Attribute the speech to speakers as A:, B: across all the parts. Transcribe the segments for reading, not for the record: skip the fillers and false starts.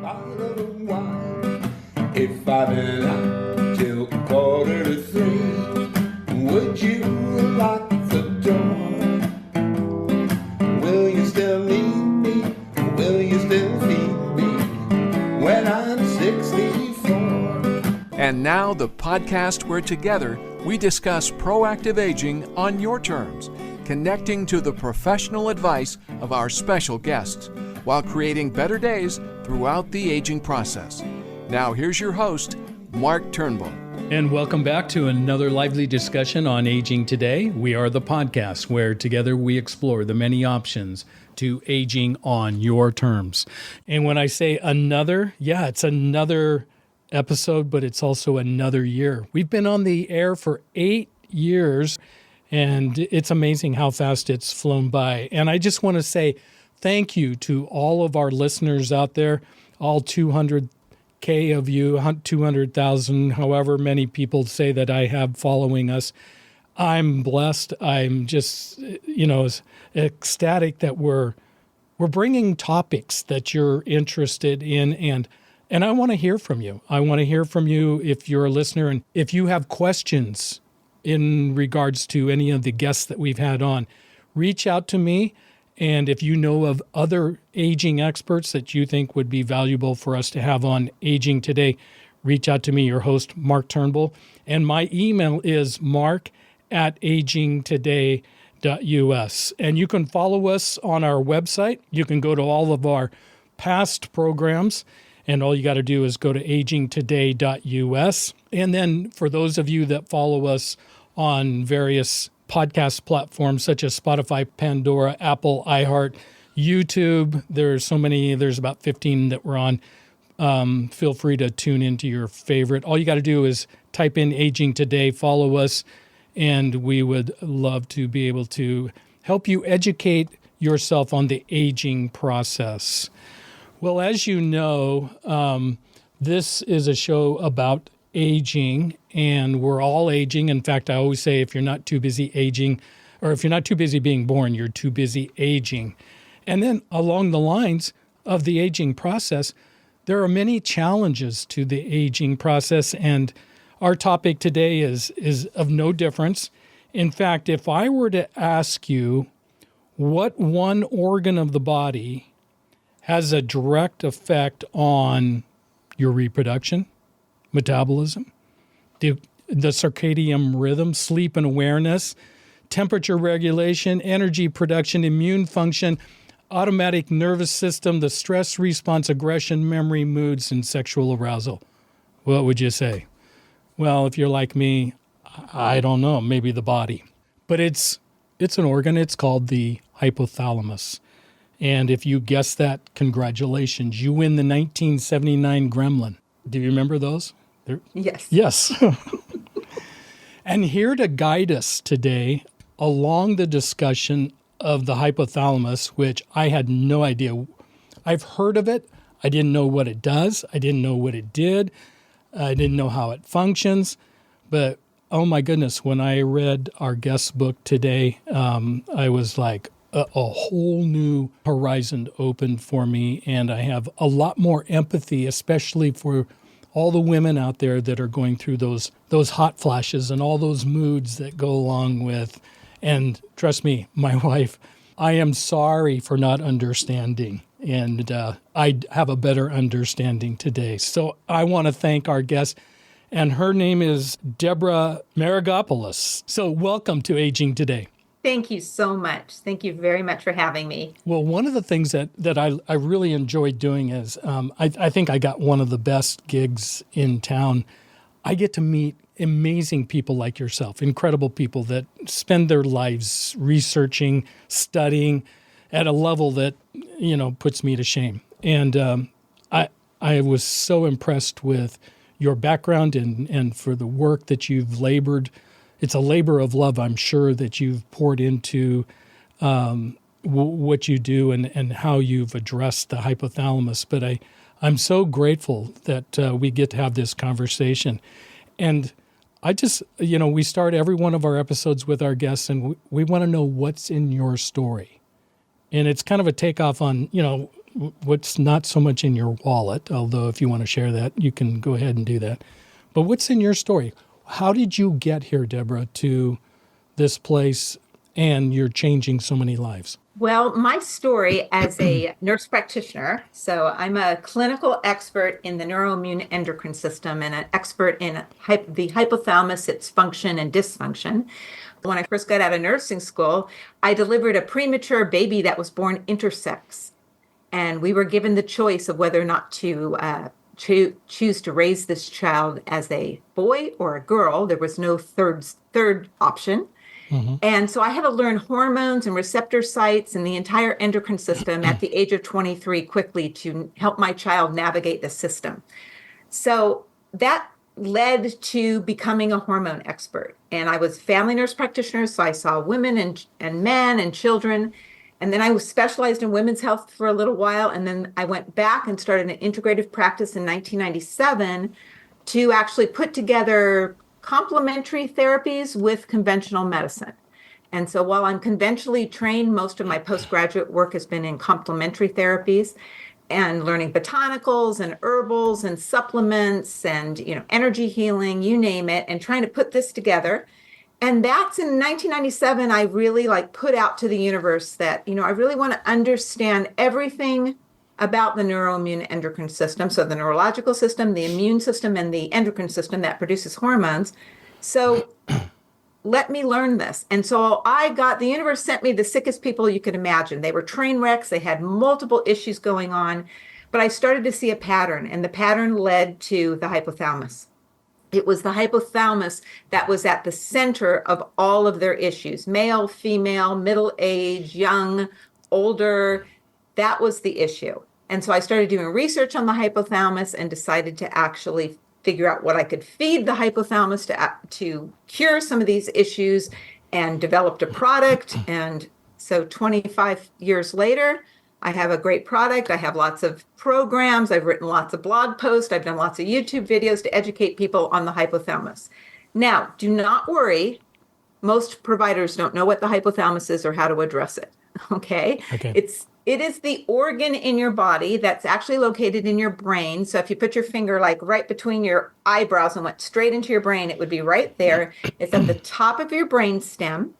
A: bottle of wine. If I've been out till 2:45, would you lock the door? Will you still need me? Will you still feed me when I'm 64?
B: And now the podcast where together we discuss proactive aging on your terms, connecting to the professional advice of our special guests while creating better days throughout the aging process. Now here's your host, Mark Turnbull.
C: And welcome back to another lively discussion on aging today. We are the podcast where together we explore the many options to aging on your terms. And when I say another, it's another episode, but it's also another year. We've been on the air for 8 years, and it's amazing how fast it's flown by. And I just want to say thank you to all of our listeners out there, all 200K of you, 200,000, however many people say that I have following us. I'm blessed. I'm just, ecstatic that we're bringing topics that you're interested in, and I want to hear from you. I want to hear from you if you're a listener, and if you have questions in regards to any of the guests that we've had on, reach out to me. And if you know of other aging experts that you think would be valuable for us to have on Aging Today, reach out to me, your host, Mark Turnbull. And my email is mark@agingtoday.us. And you can follow us on our website. You can go to all of our past programs, and all you got to do is go to agingtoday.us. And then for those of you that follow us on various podcast platforms such as Spotify, Pandora, Apple, iHeart, YouTube, there's so many, there's about 15 that we're on. Feel free to tune into your favorite. All you got to do is type in Aging Today, follow us, and we would love to be able to help you educate yourself on the aging process. Well, as you know, this is a show about aging, and we're all aging. In fact, I always say if you're not too busy aging, or if you're not too busy being born, you're too busy aging. And then along the lines of the aging process, there are many challenges to the aging process, and our topic today is of no difference. In fact, if I were to ask you what one organ of the body has a direct effect on your reproduction, metabolism, the circadian rhythm, sleep and awareness, temperature regulation, energy production, immune function, automatic nervous system, the stress response, aggression, memory, moods, and sexual arousal. What would you say? Well, if you're like me, I don't know, maybe the body. But it's an organ. It's called the hypothalamus. And if you guess that, congratulations. You win the 1979 Gremlin. Do you remember those?
D: Yes.
C: Yes. And here to guide us today along the discussion of the hypothalamus, which I had no idea. I've heard of it. I didn't know what it does. I didn't know what it did. I didn't know how it functions. But, oh my goodness, when I read our guest book today, I was like, a whole new horizon opened for me, and I have a lot more empathy, especially for all the women out there that are going through those hot flashes and all those moods that go along with. And trust me, my wife, I am sorry for not understanding, and I have a better understanding today. So I want to thank our guest, and her name is Deborah Maragopoulos. So welcome to Aging Today.
D: Thank you so much. Thank you very much for having me.
C: Well, one of the things that I really enjoyed doing is I think I got one of the best gigs in town. I get to meet amazing people like yourself, incredible people that spend their lives researching, studying at a level that, puts me to shame. And I was so impressed with your background and for the work that you've labored. It's a labor of love, I'm sure, that you've poured into what you do and how you've addressed the hypothalamus. But I'm so grateful that we get to have this conversation. And I just, we start every one of our episodes with our guests, and we want to know what's in your story. And it's kind of a takeoff on, what's not so much in your wallet, although if you want to share that, you can go ahead and do that. But what's in your story? How did you get here, Deborah, to this place, and you're changing so many lives?
D: Well, my story as a nurse practitioner, so I'm a clinical expert in the neuroimmune endocrine system and an expert in the hypothalamus, its function and dysfunction. When I first got out of nursing school, I delivered a premature baby that was born intersex. And we were given the choice of whether or not to choose to raise this child as a boy or a girl. There was no third option. Mm-hmm. And so I had to learn hormones and receptor sites and the entire endocrine system at the age of 23 quickly to help my child navigate the system. So that led to becoming a hormone expert. And I was family nurse practitioner, so I saw women and men and children. And then I was specialized in women's health for a little while. And then I went back and started an integrative practice in 1997 to actually put together complementary therapies with conventional medicine. And so while I'm conventionally trained, most of my postgraduate work has been in complementary therapies and learning botanicals and herbals and supplements and, energy healing, you name it, and trying to put this together. And that's in 1997, I really put out to the universe that, I really want to understand everything about the neuroimmune endocrine system. So the neurological system, the immune system, and the endocrine system that produces hormones. So let me learn this. And so the universe sent me the sickest people you could imagine. They were train wrecks. They had multiple issues going on, but I started to see a pattern, and the pattern led to the hypothalamus. It was the hypothalamus that was at the center of all of their issues: male, female, middle age, young, older. That was the issue. And so I started doing research on the hypothalamus and decided to actually figure out what I could feed the hypothalamus to cure some of these issues, and developed a product. And so 25 years later, I have a great product. I have lots of programs. I've written lots of blog posts. I've done lots of YouTube videos to educate people on the hypothalamus. Now, do not worry. Most providers don't know what the hypothalamus is or how to address it. Okay. It is the organ in your body that's actually located in your brain. So if you put your finger right between your eyebrows and went straight into your brain, it would be right there. It's at the top of your brain stem.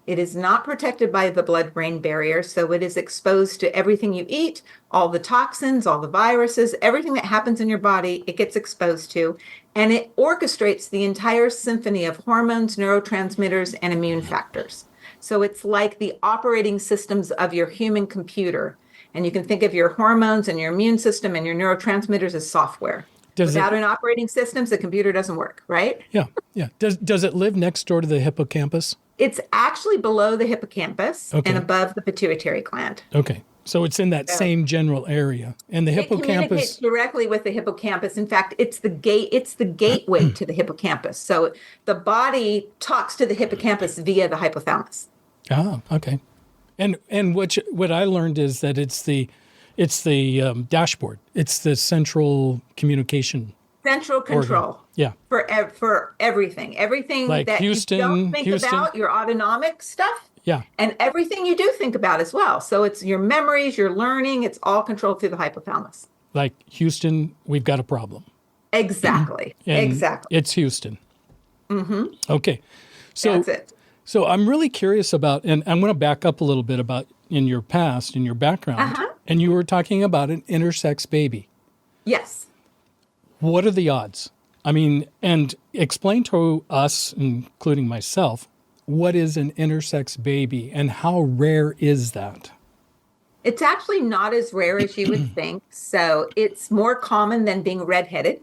D: It is not protected by the blood-brain barrier, so it is exposed to everything you eat, all the toxins, all the viruses, everything that happens in your body, it gets exposed to, and it orchestrates the entire symphony of hormones, neurotransmitters, and immune factors. So it's like the operating systems of your human computer. And you can think of your hormones and your immune system and your neurotransmitters as software. Without an operating system, the computer doesn't work, right?
C: Yeah. Does it live next door to the hippocampus?
D: It's actually below the hippocampus and above the pituitary gland.
C: Okay. So it's in that same general area. And the hippocampus
D: communicates directly with the hippocampus. In fact, it's the gateway to the hippocampus. So the body talks to the hippocampus via the hypothalamus.
C: Ah, okay. And what I learned is that it's the dashboard. It's the central communication.
D: Central control.
C: Organ. Yeah.
D: For everything. Everything that
C: Houston,
D: you don't think about, your autonomic stuff.
C: Yeah.
D: And everything you do think about as well. So it's your memories, your learning, it's all controlled through the hypothalamus.
C: Like Houston, we've got a problem.
D: Exactly. Exactly.
C: It's Houston.
D: Mm-hmm.
C: Okay. So
D: that's it.
C: So I'm really curious about, and I'm going to back up a little bit about in your past, in your background, and you were talking about an intersex baby.
D: Yes.
C: What are the odds? I mean, and explain to us, including myself, what is an intersex baby and how rare is that?
D: It's actually not as rare as you would think. So it's more common than being redheaded.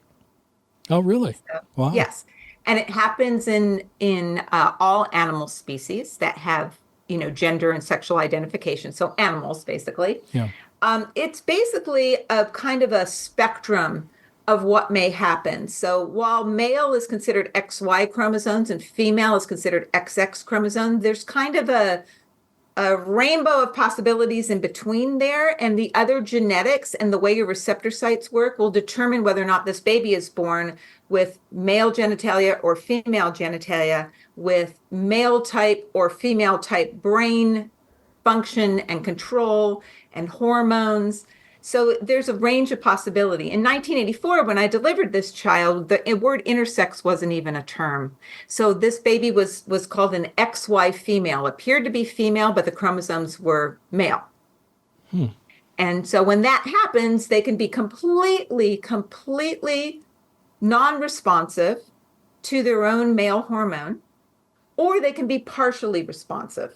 C: Oh, really?
D: So,
C: wow.
D: Yes. And it happens in all animal species that have, gender and sexual identification. So animals, basically.
C: Yeah.
D: It's basically a kind of a spectrum of what may happen. So while male is considered XY chromosomes and female is considered XX chromosome, there's kind of a rainbow of possibilities in between there, and the other genetics and the way your receptor sites work will determine whether or not this baby is born with male genitalia or female genitalia, with male type or female type brain function and control and hormones. So there's a range of possibility. In 1984, when I delivered this child, the word intersex wasn't even a term. So this baby was called an XY female, appeared to be female, but the chromosomes were male. And so when that happens, they can be completely non-responsive to their own male hormone, or they can be partially responsive.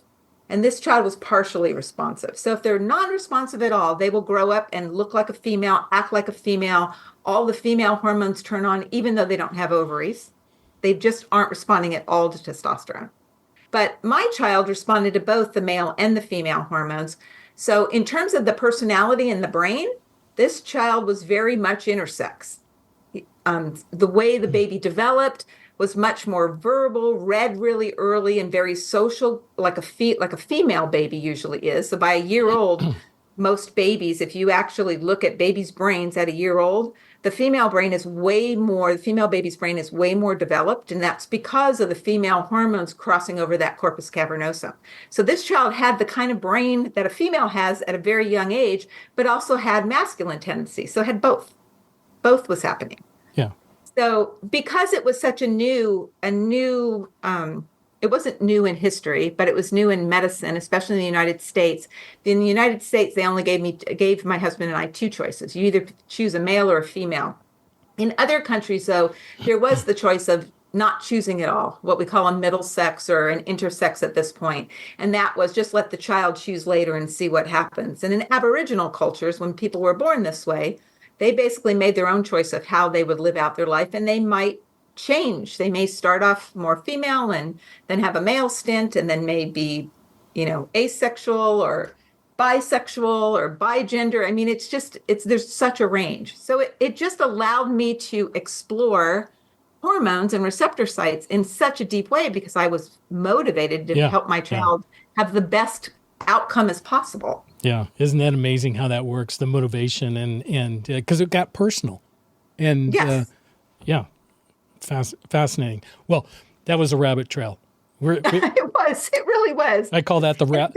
D: And this child was partially responsive. So if they're non-responsive at all, they will grow up and look like a female, act like a female. All the female hormones turn on, even though they don't have ovaries. They just aren't responding at all to testosterone. But my child responded to both the male and the female hormones. So in terms of the personality and the brain, this child was very much intersex. The way the baby developed was much more verbal, read really early, and very social, like a female baby usually is. So by a year old, most babies, if you actually look at babies' brains at a year old, the female baby's brain is way more developed, and that's because of the female hormones crossing over that corpus cavernosum. So this child had the kind of brain that a female has at a very young age, but also had masculine tendencies. So it had both. Both was happening.
C: Yeah.
D: So because it was such it wasn't new in history, but it was new in medicine, especially in the United States. In the United States, they only gave my husband and I two choices. You either choose a male or a female. In other countries, though, there was the choice of not choosing at all, what we call a middle sex or an intersex at this point. And that was just let the child choose later and see what happens. And in Aboriginal cultures, when people were born this way, they basically made their own choice of how they would live out their life, and they might change. They may start off more female and then have a male stint, and then maybe, asexual or bisexual or bigender. I mean, there's such a range. So it just allowed me to explore hormones and receptor sites in such a deep way because I was motivated to help my child have the best outcome as possible.
C: Yeah. Isn't that amazing how that works? The motivation and because it got personal and
D: yes.
C: Fascinating. Well, that was a rabbit trail.
D: It really was.
C: I call that the rabbit.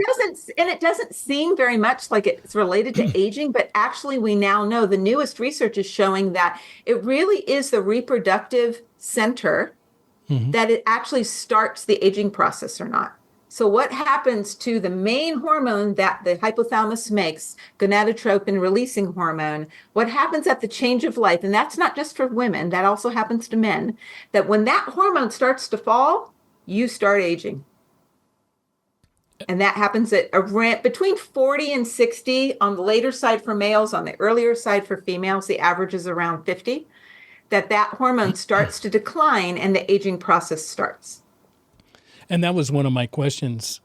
D: It doesn't seem very much like it's related to aging, but actually we now know the newest research is showing that it really is the reproductive center that it actually starts the aging process or not. So what happens to the main hormone that the hypothalamus makes, gonadotropin releasing hormone, what happens at the change of life, and that's not just for women, that also happens to men, that when that hormone starts to fall, you start aging. And that happens at between 40 and 60 on the later side for males, on the earlier side for females, the average is around 50, that hormone starts to decline and the aging process starts.
C: And that was one of my questions,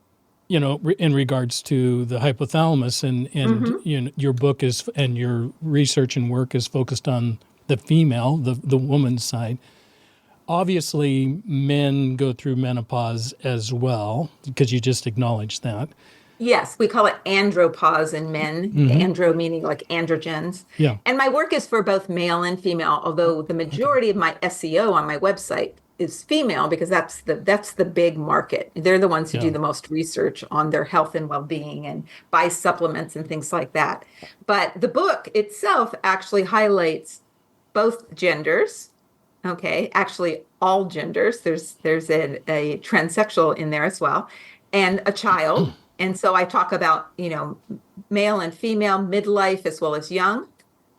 C: in regards to the hypothalamus and your book and your research and work is focused on the female, the woman's side. Obviously, men go through menopause as well, because you just acknowledged that.
D: Yes, we call it andropause in men, andro meaning like androgens.
C: Yeah.
D: And my work is for both male and female, although the majority of my SEO on my website is female because that's the big market. They're the ones who do the most research on their health and well-being and buy supplements and things like that. But the book itself actually highlights both genders. Okay, actually all genders. There's a transsexual in there as well, and a child. And so I talk about, male and female, midlife as well as young.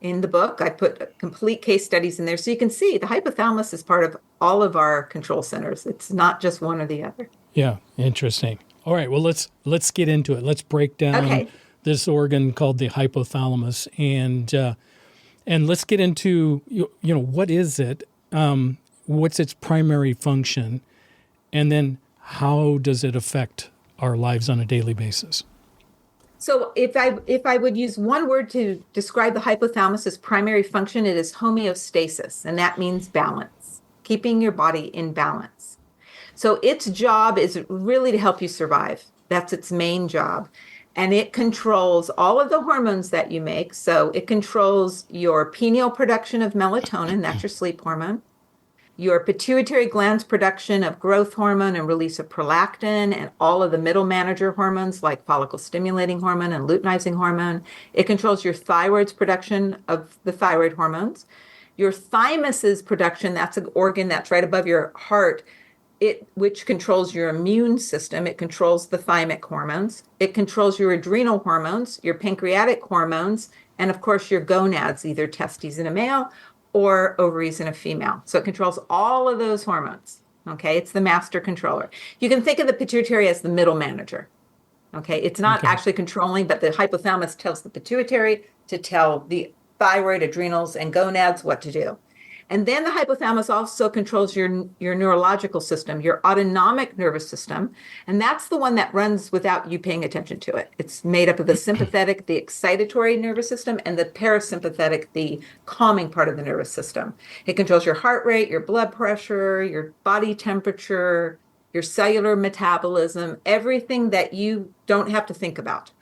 D: In the book, I put complete case studies in there so you can see the hypothalamus is part of all of our control centers. It's not just one or the other.
C: Yeah, interesting. All right, well, let's get into it. Let's break down this organ called the hypothalamus, and let's get into what is it, what's its primary function, and then how does it affect our lives on a daily basis?
D: So if I would use one word to describe the hypothalamus's primary function, it is homeostasis, and that means balance, keeping your body in balance. So its job is really to help you survive. That's its main job. And it controls all of the hormones that you make. So it controls your pineal production of melatonin, that's your sleep hormone, your pituitary gland's production of growth hormone and release of prolactin and all of the middle manager hormones like follicle stimulating hormone and luteinizing hormone. It controls your thyroid's production of the thyroid hormones. Your thymus's production, that's an organ that's right above your heart, which controls your immune system. It controls the thymic hormones. It controls your adrenal hormones, your pancreatic hormones, and of course your gonads, either testes in a male or ovaries in a female. So it controls all of those hormones. Okay, it's the master controller. You can think of the pituitary as the middle manager. Okay, it's not actually controlling, but the hypothalamus tells the pituitary to tell the thyroid, adrenals, and gonads what to do. And then the hypothalamus also controls your neurological system, your autonomic nervous system. And that's the one that runs without you paying attention to it. It's made up of the sympathetic, the excitatory nervous system, and the parasympathetic, the calming part of the nervous system. It controls your heart rate, your blood pressure, your body temperature, your cellular metabolism, everything that you don't have to think about.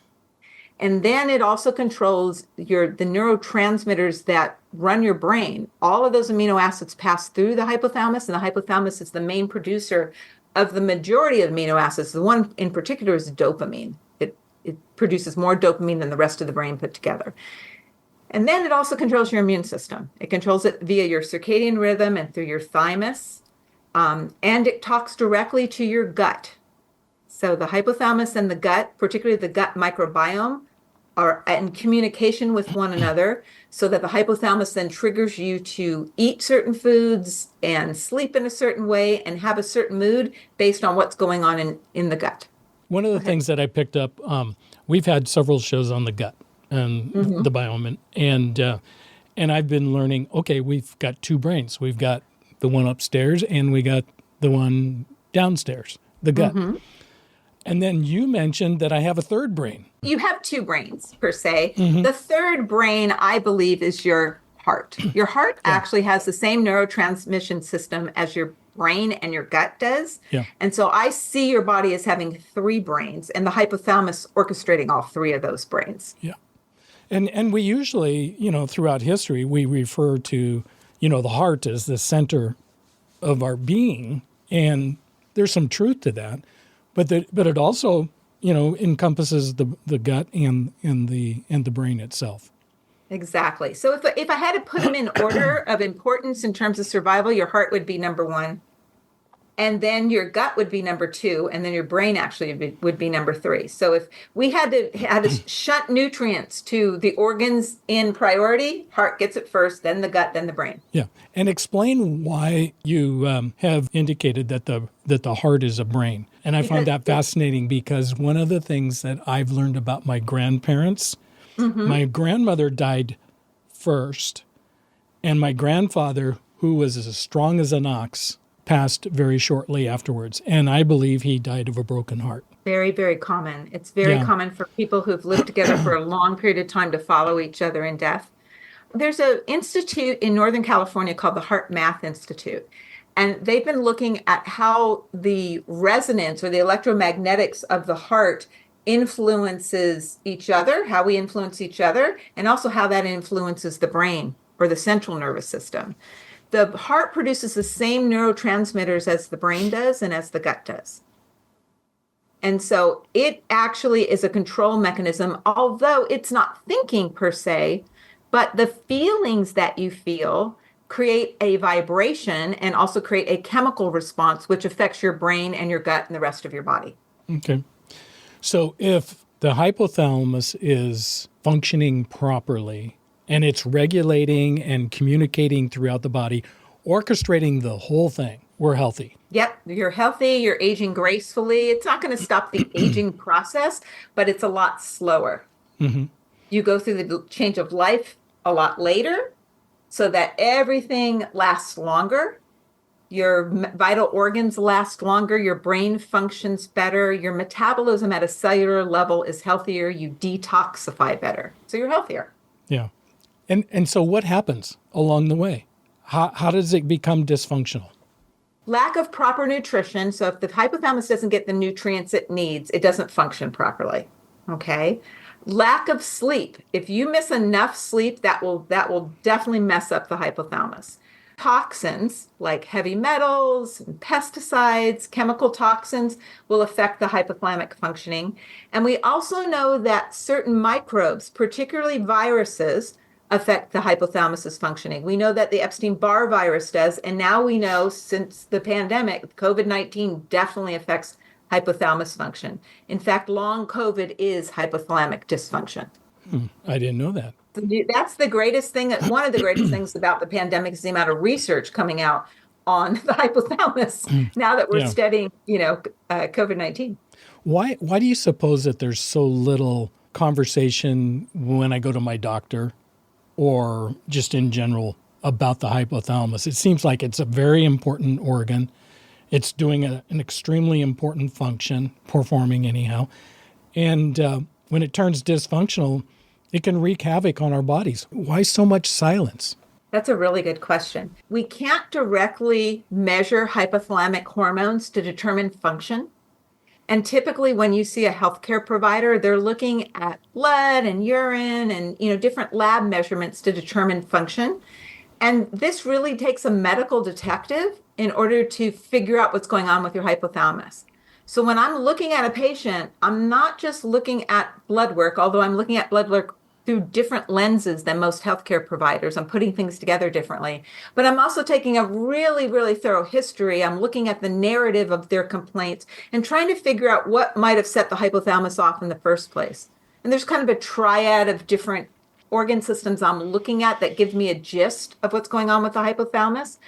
D: And then it also controls the neurotransmitters that run your brain. All of those amino acids pass through the hypothalamus, and the hypothalamus is the main producer of the majority of amino acids. The one in particular is dopamine. It produces more dopamine than the rest of the brain put together. And then it also controls your immune system. It controls it via your circadian rhythm and through your thymus. And it talks directly to your gut. So the hypothalamus and the gut, particularly the gut microbiome, are in communication with one another, so that the hypothalamus then triggers you to eat certain foods and sleep in a certain way and have a certain mood based on what's going on in the gut.
C: One of the things that I picked up, we've had several shows on the gut and the biome, and I've been learning, okay, we've got two brains. We've got the one upstairs and we got the one downstairs, the gut. And then you mentioned that I have a third brain.
D: You have two brains, per se. The third brain, I believe, is your heart. Your heart actually has the same neurotransmission system as your brain and your gut does. And so I see your body as having three brains, and the hypothalamus orchestrating all three of those brains.
C: And we usually, throughout history, we refer to, the heart as the center of our being, and there's some truth to that. But it also, encompasses the gut and the brain itself.
D: Exactly. So if I had to put them in order of importance in terms of survival, your heart would be number one, and then your gut would be number two, and then your brain actually would be number three. So if we had to shunt nutrients to the organs in priority, heart gets it first, then the gut, then the brain.
C: Yeah, and explain why you have indicated that the heart is a brain. And I find that fascinating because one of the things that I've learned about my grandparents, my grandmother died first, and my grandfather, who was as strong as an ox, passed very shortly afterwards. And I believe he died of a broken heart.
D: Very, very common. It's very common for people who've lived together for a long period of time to follow each other in death. There's an institute in Northern California called the Heart Math Institute. And they've been looking at how the resonance or the electromagnetics of the heart influences each other, how we influence each other, and also how that influences the brain or the central nervous system. The heart produces the same neurotransmitters as the brain does and as the gut does. And so it actually is a control mechanism, although it's not thinking per se, but the feelings that you feel create a vibration and also create a chemical response, which affects your brain and your gut and the rest of your body.
C: Okay. So if the hypothalamus is functioning properly, and it's regulating and communicating throughout the body, orchestrating the whole thing, we're healthy.
D: Yep, you're healthy, you're aging gracefully. It's not going to stop the aging process, but it's a lot slower. You go through the change of life a lot later so that everything lasts longer. Your vital organs last longer, your brain functions better, your metabolism at a cellular level is healthier, you detoxify better. So you're healthier.
C: Yeah. And so what happens along the way? How does it become dysfunctional?
D: Lack of proper nutrition. So if the hypothalamus doesn't get the nutrients it needs, it doesn't function properly. Okay. Lack of sleep. If you miss enough sleep, that will definitely mess up the hypothalamus. toxins like heavy metals, and pesticides, chemical toxins will affect the hypothalamic functioning. And we also know that certain microbes, particularly viruses, affect the hypothalamus's functioning. We know that the Epstein-Barr virus does, and now we know since the pandemic, COVID-19 definitely affects hypothalamus function. In fact, long COVID is hypothalamic dysfunction.
C: I didn't know that.
D: That's the greatest thing. One of the greatest things about the pandemic is the amount of research coming out on the hypothalamus now that we're studying, COVID-19.
C: Why do you suppose that there's so little conversation when I go to my doctor or just in general about the hypothalamus? It seems like it's a very important organ. It's doing an extremely important function, performing anyhow. And when it turns dysfunctional, it can wreak havoc on our bodies. Why so much silence?
D: That's a really good question. We can't directly measure hypothalamic hormones to determine function. And typically when you see a healthcare provider, they're looking at blood and urine and different lab measurements to determine function. And this really takes a medical detective in order to figure out what's going on with your hypothalamus. So when I'm looking at a patient, I'm not just looking at blood work, although I'm looking at blood work through different lenses than most healthcare providers. I'm putting things together differently. But I'm also taking a really, really thorough history. I'm looking at the narrative of their complaints and trying to figure out what might have set the hypothalamus off in the first place. And there's kind of a triad of different organ systems I'm looking at that give me a gist of what's going on with the hypothalamus.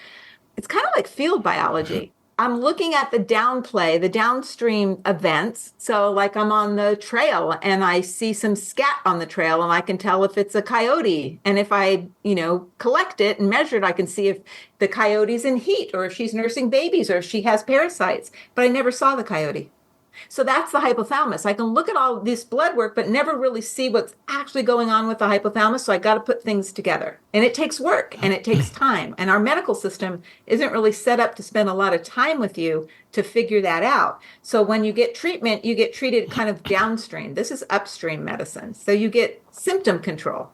D: It's kind of like field biology. I'm looking at the downplay, the downstream events. So like I'm on the trail and I see some scat on the trail and I can tell if it's a coyote. And if I, collect it and measure it, I can see if the coyote's in heat or if she's nursing babies or if she has parasites. But I never saw the coyote. So that's the hypothalamus. I can look at all this blood work, but never really see what's actually going on with the hypothalamus. So I got to put things together. And it takes work and it takes time. And our medical system isn't really set up to spend a lot of time with you to figure that out. So when you get treatment, you get treated kind of downstream. This is upstream medicine. So you get symptom control.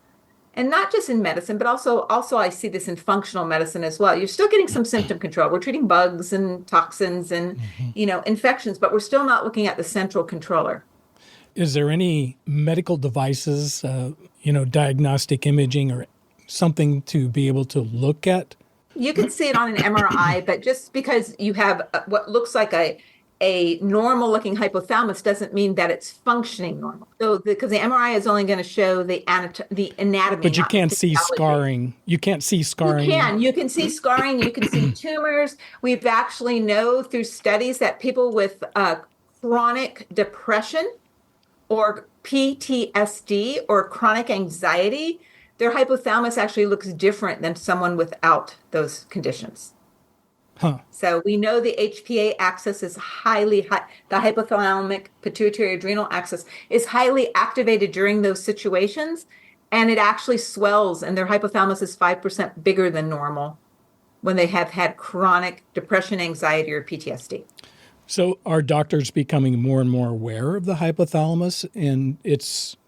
D: And not just in medicine, but also I see this in functional medicine as well. You're still getting some symptom control. We're treating bugs and toxins and, infections, but we're still not looking at the central controller.
C: Is there any medical devices, diagnostic imaging or something to be able to look at?
D: You can see it on an MRI, but just because you have what looks like a normal looking hypothalamus doesn't mean that it's functioning normal. So because the MRI is only going to show the anatomy.
C: But you can't see scarring. You can't see scarring.
D: You can see scarring. You can see tumors. We've actually know through studies that people with chronic depression or PTSD or chronic anxiety, their hypothalamus actually looks different than someone without those conditions.
C: Huh.
D: So we know the HPA axis is the hypothalamic pituitary adrenal axis is highly activated during those situations, and it actually swells, and their hypothalamus is 5% bigger than normal when they have had chronic depression, anxiety, or PTSD.
C: So are doctors becoming more and more aware of the hypothalamus and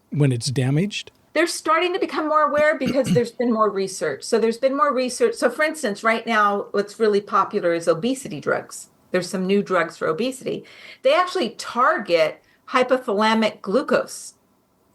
C: when it's damaged?
D: They're starting to become more aware because there's been more research. So there's been more research. So for instance, right now, what's really popular is obesity drugs. There's some new drugs for obesity. They actually target hypothalamic glucose.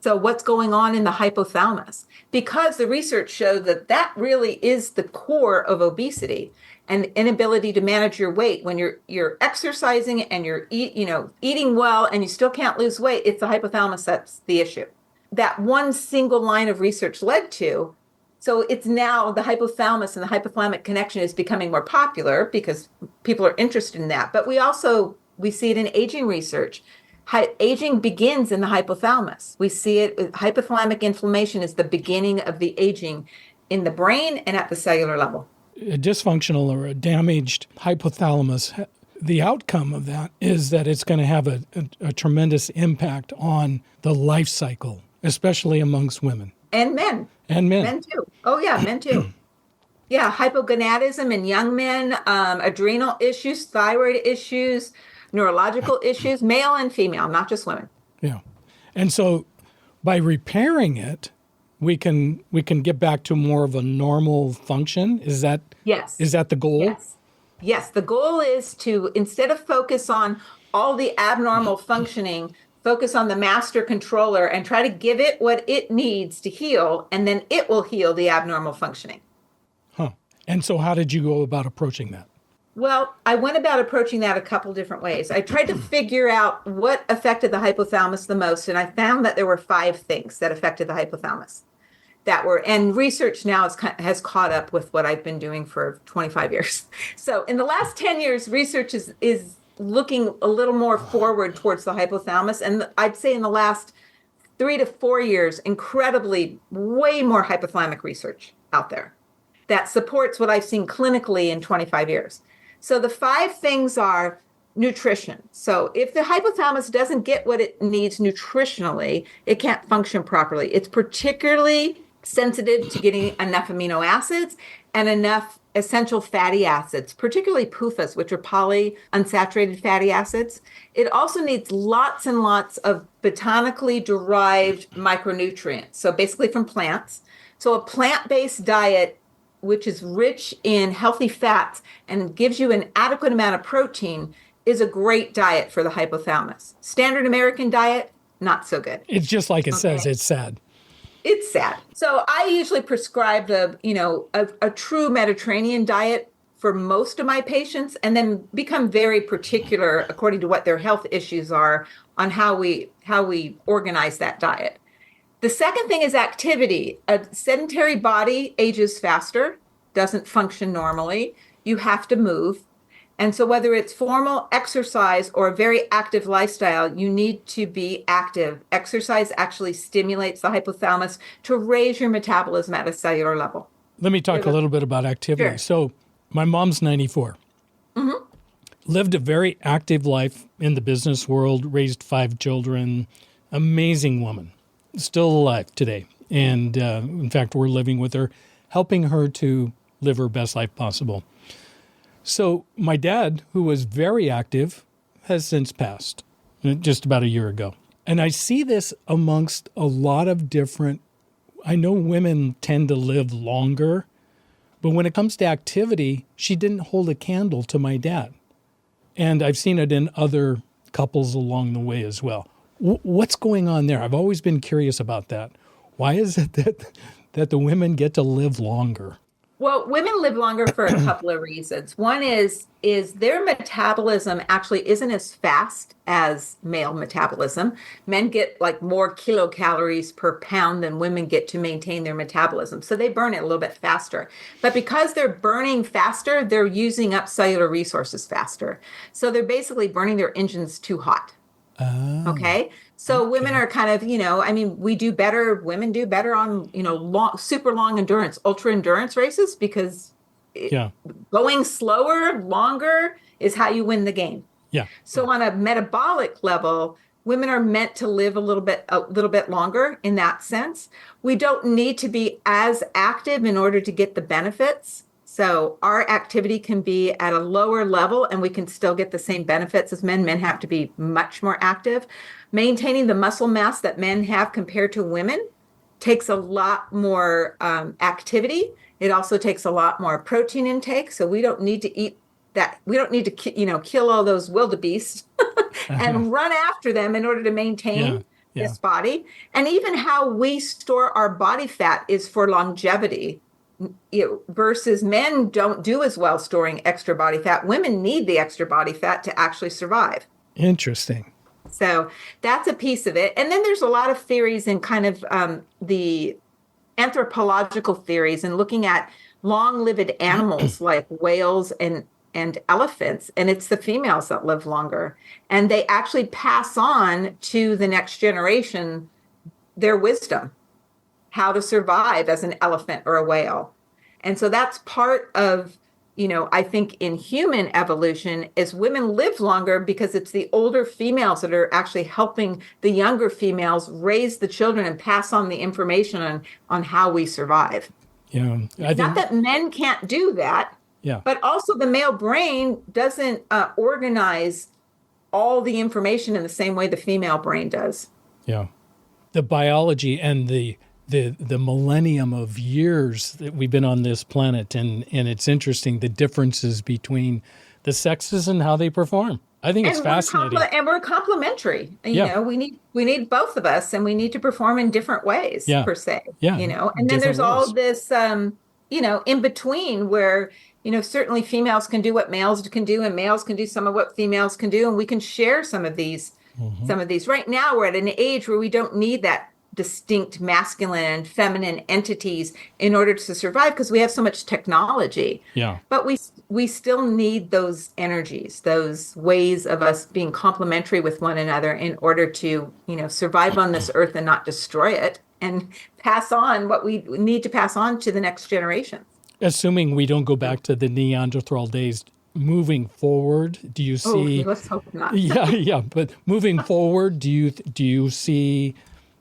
D: So what's going on in the hypothalamus? Because the research showed that really is the core of obesity and inability to manage your weight. When you're exercising and you're eating well and you still can't lose weight, it's the hypothalamus that's the issue. That one single line of research led to. So it's now the hypothalamus and the hypothalamic connection is becoming more popular because people are interested in that. But we see it in aging research. Aging begins in the hypothalamus. We see it, hypothalamic inflammation is the beginning of the aging in the brain and at the cellular level.
C: A dysfunctional or a damaged hypothalamus, the outcome of that is that it's going to have a tremendous impact on the life cycle, especially amongst women.
D: And men.
C: And men.
D: Men too. Oh, yeah, men too. Yeah, hypogonadism in young men, adrenal issues, thyroid issues, neurological issues, male and female, not just women.
C: Yeah. And so by repairing it, we can get back to more of a normal function. Is that
D: Yes.
C: the goal?
D: Yes. Yes. The goal is to, instead of focus on all the abnormal functioning, focus on the master controller and try to give it what it needs to heal, and then it will heal the abnormal functioning.
C: Huh. And so how did you go about approaching that?
D: Well, I went about approaching that a couple different ways. I tried to figure out what affected the hypothalamus the most, and I found that there were 5 things that affected the hypothalamus. And research now has caught up with what I've been doing for 25 years. So in the last 10 years, research is looking a little more forward towards the hypothalamus. And I'd say in the last 3 to 4 years, incredibly, way more hypothalamic research out there that supports what I've seen clinically in 25 years. So the 5 things are nutrition. So if the hypothalamus doesn't get what it needs nutritionally, it can't function properly. It's particularly sensitive to getting enough amino acids and enough essential fatty acids, particularly PUFAs, which are polyunsaturated fatty acids. It also needs lots and lots of botanically derived micronutrients, so basically from plants. So a plant-based diet, which is rich in healthy fats and gives you an adequate amount of protein, is a great diet for the hypothalamus. Standard American diet, not so good.
C: It's just like it says, it's sad.
D: It's sad. So I usually prescribe a true Mediterranean diet for most of my patients, and then become very particular according to what their health issues are on how we organize that diet. The second thing is activity. A sedentary body ages faster, doesn't function normally. You have to move. And so whether it's formal exercise or a very active lifestyle, you need to be active. Exercise actually stimulates the hypothalamus to raise your metabolism at a cellular level.
C: Let me talk a little bit about activity.
D: Sure.
C: So my mom's 94. Mm-hmm. Lived a very active life in the business world, raised 5 children, amazing woman, still alive today. And in fact, we're living with her, helping her to live her best life possible. So my dad, who was very active, has since passed just about a year ago. And I see this amongst a lot of different, I know women tend to live longer, but when it comes to activity, she didn't hold a candle to my dad. And I've seen it in other couples along the way as well. What's going on there? I've always been curious about that. Why is it that the women get to live longer?
D: Well, women live longer for a couple of reasons. One is their metabolism actually isn't as fast as male metabolism. Men get like more kilocalories per pound than women get to maintain their metabolism. So they burn it a little bit faster. But because they're burning faster, they're using up cellular resources faster. So they're basically burning their engines too hot. Okay. So women are kind of, we do better. Women do better on, super long endurance, ultra endurance races, because going slower, longer is how you win the game.
C: Yeah.
D: So on a metabolic level, women are meant to live a little bit longer in that sense. We don't need to be as active in order to get the benefits. So our activity can be at a lower level and we can still get the same benefits as men. Men have to be much more active. Maintaining the muscle mass that men have compared to women takes a lot more activity. It also takes a lot more protein intake. So we don't need to eat that. We don't need to, kill all those wildebeests and run after them in order to maintain this body. And even how we store our body fat is for longevity. Versus men don't do as well storing extra body fat. Women need the extra body fat to actually survive.
C: Interesting.
D: So that's a piece of it. And then there's a lot of theories and kind of the anthropological theories and looking at long-lived animals like whales and elephants. And it's the females that live longer. And they actually pass on to the next generation their wisdom, how to survive as an elephant or a whale. And so that's part of, I think in human evolution is women live longer because it's the older females that are actually helping the younger females raise the children and pass on the information on how we survive.
C: Yeah.
D: Not that men can't do that, but also the male brain doesn't organize all the information in the same way the female brain does.
C: Yeah. The biology and the the millennium of years that we've been on this planet, and it's interesting the differences between the sexes and how they perform. I think it's fascinating.
D: And we're complementary.
C: Yeah.
D: We need both of us, and we need to perform in different ways, per se.
C: Yeah.
D: And then there's all this, in between where, certainly females can do what males can do, and males can do some of what females can do, and we can share some of these. Right now, we're at an age where we don't need that distinct masculine and feminine entities in order to survive because we have so much technology.
C: Yeah.
D: But we still need those energies, those ways of us being complementary with one another in order to, survive on this earth and not destroy it and pass on what we need to pass on to the next generation.
C: Assuming we don't go back to the Neanderthal days, moving forward, do you see?
D: Let's hope not.
C: yeah. But moving forward, do you see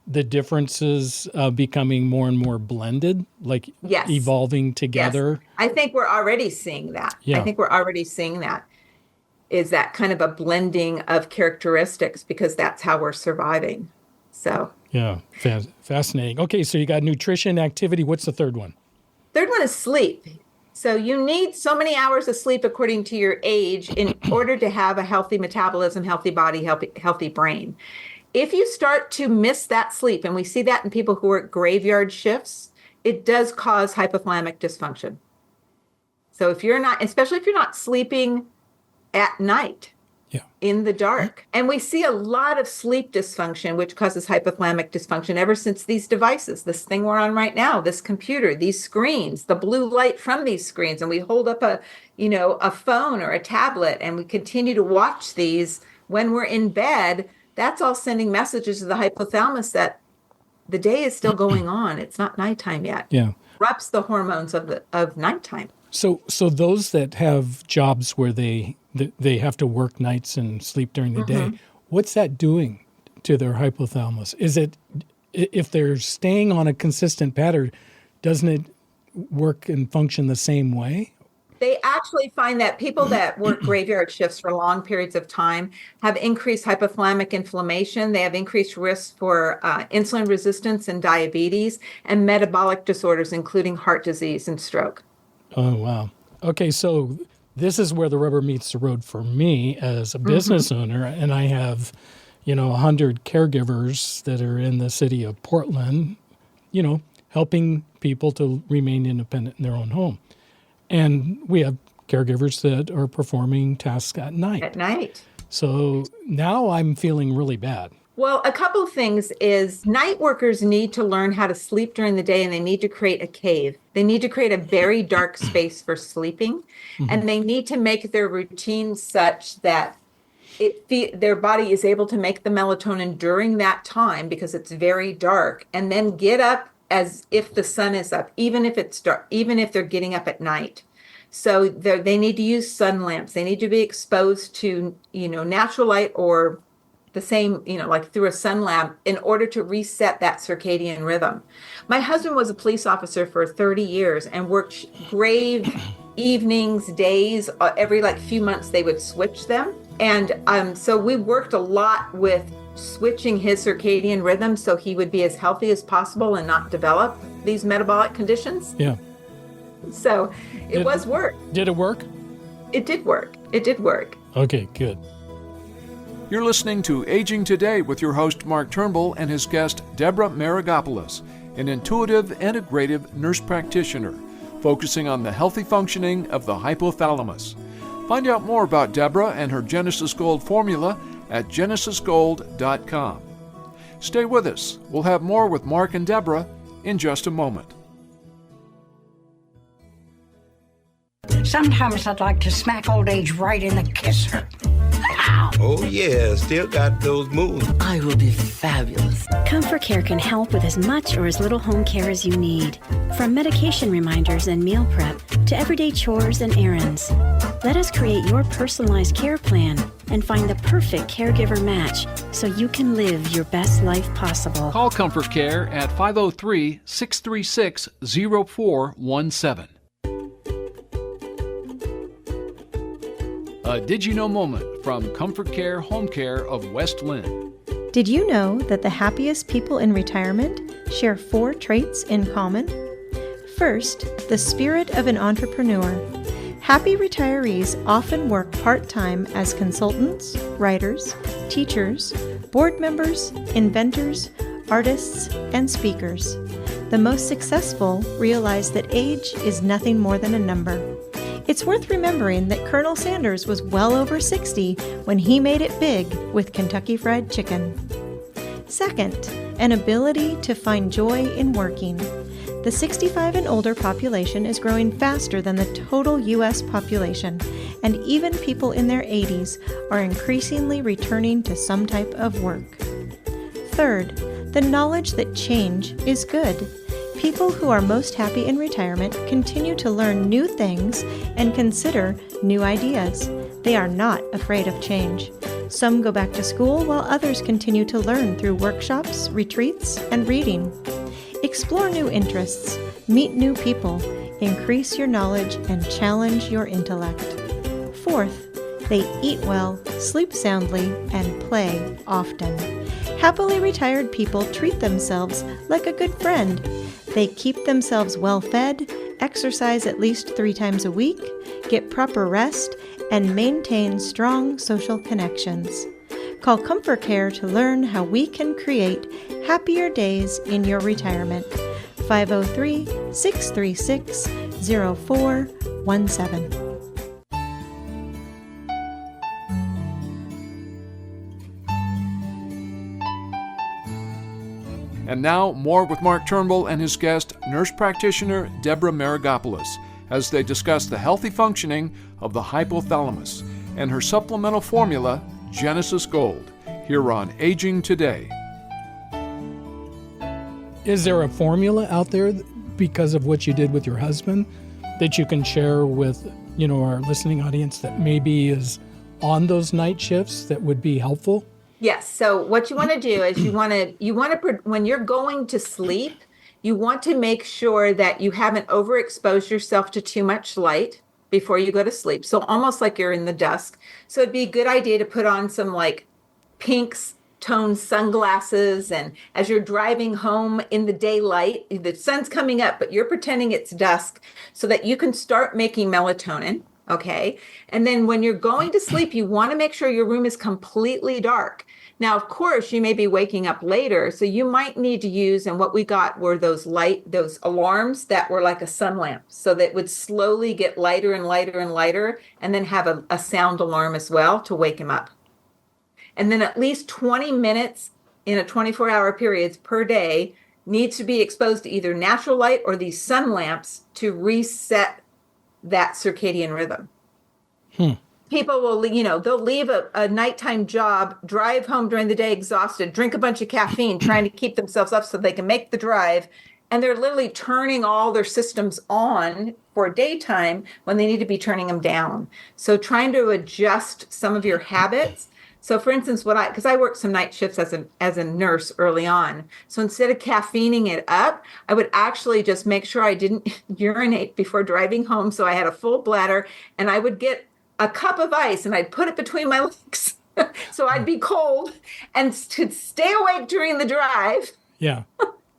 C: the differences becoming more and more blended, like evolving together?
D: Yes. I think we're already seeing that.
C: Yeah.
D: I think we're already seeing that. Is that kind of a blending of characteristics because that's how we're surviving. So
C: yeah, fascinating. Okay, so you got nutrition, activity. What's the third one?
D: Third one is sleep. So you need so many hours of sleep according to your age in order to have a healthy metabolism, healthy body, healthy brain. If you start to miss that sleep, and we see that in people who work graveyard shifts, it does cause hypothalamic dysfunction. So especially if you're not sleeping at night, in the dark. And we see a lot of sleep dysfunction, which causes hypothalamic dysfunction ever since these devices, this thing we're on right now, this computer, these screens, the blue light from these screens. And we hold up a phone or a tablet and we continue to watch these when we're in bed. That's all sending messages to the hypothalamus that the day is still going on. It's not nighttime yet.
C: Yeah.
D: Disrupts the hormones of nighttime.
C: So those that have jobs where they have to work nights and sleep during the day, what's that doing to their hypothalamus? Is it, if they're staying on a consistent pattern, doesn't it work and function the same way?
D: They actually find that people that work graveyard shifts for long periods of time have increased hypothalamic inflammation. They have increased risk for insulin resistance and diabetes and metabolic disorders, including heart disease and stroke.
C: Oh, wow. Okay, so this is where the rubber meets the road for me as a business owner, and I have, 100 caregivers that are in the city of Portland, helping people to remain independent in their own home. And we have caregivers that are performing tasks at night. So now I'm feeling really bad.
D: Well, a couple of things is night workers need to learn how to sleep during the day, and they need to create a cave. They need to create a very dark space for sleeping, and they need to make their routine such that their body is able to make the melatonin during that time because it's very dark, and then get up as if the sun is up, even if it's dark, even if they're getting up at night. So they need to use sun lamps. They need to be exposed to, natural light or the same, like through a sun lamp in order to reset that circadian rhythm. My husband was a police officer for 30 years and worked grave evenings, days, every few months they would switch them. And so we worked a lot with switching his circadian rhythm so he would be as healthy as possible and not develop these metabolic conditions.
C: Yeah.
D: So it was work.
C: Did it work?
D: It did work. It did work.
C: Okay, good.
B: You're listening to Aging Today with your host Mark Turnbull and his guest Deborah Maragopoulos, an intuitive integrative nurse practitioner focusing on the healthy functioning of the hypothalamus. Find out more about Deborah and her Genesis Gold formula at genesisgold.com. Stay with us. We'll have more with Mark and Deborah in just a moment.
E: Sometimes I'd like to smack old age right in the kisser. Ow!
A: Oh yeah, still got those moves.
F: I will be fabulous.
G: Comfort Care can help with as much or as little home care as you need. From medication reminders and meal prep to everyday chores and errands. Let us create your personalized care plan and find the perfect caregiver match so you can live your best life possible.
B: Call Comfort Care at 503-636-0417. A Did You Know moment from Comfort Care Home Care of West Lynn.
H: Did you know that the happiest people in retirement share 4 traits in common. First, the spirit of an entrepreneur. Happy retirees often work part-time as consultants, writers, teachers, board members, inventors, artists, and speakers. The most successful realize that age is nothing more than a number. It's worth remembering that Colonel Sanders was well over 60 when he made it big with Kentucky Fried Chicken. Second, an ability to find joy in working. The 65 and older population is growing faster than the total U.S. population, and even people in their 80s are increasingly returning to some type of work. Third, the knowledge that change is good. People who are most happy in retirement continue to learn new things and consider new ideas. They are not afraid of change. Some go back to school while others continue to learn through workshops, retreats, and reading. Explore new interests, meet new people, increase your knowledge, and challenge your intellect. Fourth, they eat well, sleep soundly, and play often. Happily retired people treat themselves like a good friend. They keep themselves well fed, exercise at least 3 times a week, get proper rest, and maintain strong social connections. Call Comfort Care to learn how we can create happier days in your retirement. 503-636-0417.
B: And now, more with Mark Turnbull and his guest, nurse practitioner Deborah Maragopoulos, as they discuss the healthy functioning of the hypothalamus and her supplemental formula, Genesis Gold, here on Aging Today.
C: Is there a formula out there because of what you did with your husband that you can share with, our listening audience that maybe is on those night shifts that would be helpful?
D: Yes. So what you want to do is you want to, when you're going to sleep, you want to make sure that you haven't overexposed yourself to too much light before you go to sleep. So almost like you're in the dusk. So it'd be a good idea to put on some like pink toned sunglasses. And as you're driving home in the daylight, the sun's coming up, but you're pretending it's dusk so that you can start making melatonin. Okay. And then when you're going to sleep, you want to make sure your room is completely dark. Now, of course, you may be waking up later, so you might need to use, and what we got were those alarms that were like a sun lamp, so that would slowly get lighter and lighter and lighter, and then have a sound alarm as well to wake him up. And then at least 20 minutes in a 24-hour period per day needs to be exposed to either natural light or these sun lamps to reset that circadian rhythm. People will, they'll leave a nighttime job, drive home during the day exhausted, drink a bunch of caffeine, trying to keep themselves up so they can make the drive. And they're literally turning all their systems on for daytime when they need to be turning them down. So trying to adjust some of your habits. So for instance, because I worked some night shifts as a nurse early on. So instead of caffeining it up, I would actually just make sure I didn't urinate before driving home. So I had a full bladder, and I would get a cup of ice and I'd put it between my legs so I'd be cold and to stay awake during the drive.
C: Yeah.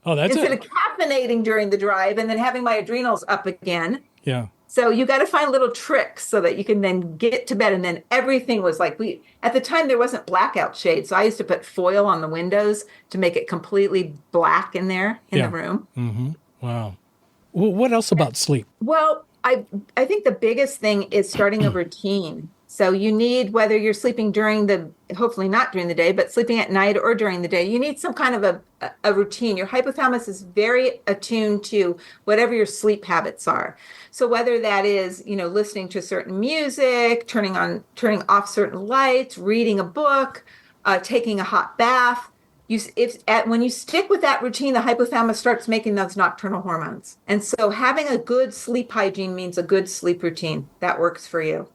C: Oh, that's
D: instead of caffeinating during the drive and then having my adrenals up again.
C: Yeah.
D: So you got to find little tricks so that you can then get to bed. And then everything was like, at the time there wasn't blackout shades. So I used to put foil on the windows to make it completely black in there in the room.
C: Mm-hmm. Wow. Well, what else about sleep?
D: Well, I think the biggest thing is starting a routine. So you need, whether you're sleeping hopefully not during the day, but sleeping at night or during the day, you need some kind of a routine. Your hypothalamus is very attuned to whatever your sleep habits are. So whether that is, listening to certain music, turning off certain lights, reading a book, taking a hot bath, when you stick with that routine, the hypothalamus starts making those nocturnal hormones. And so having a good sleep hygiene means a good sleep routine. That works for you.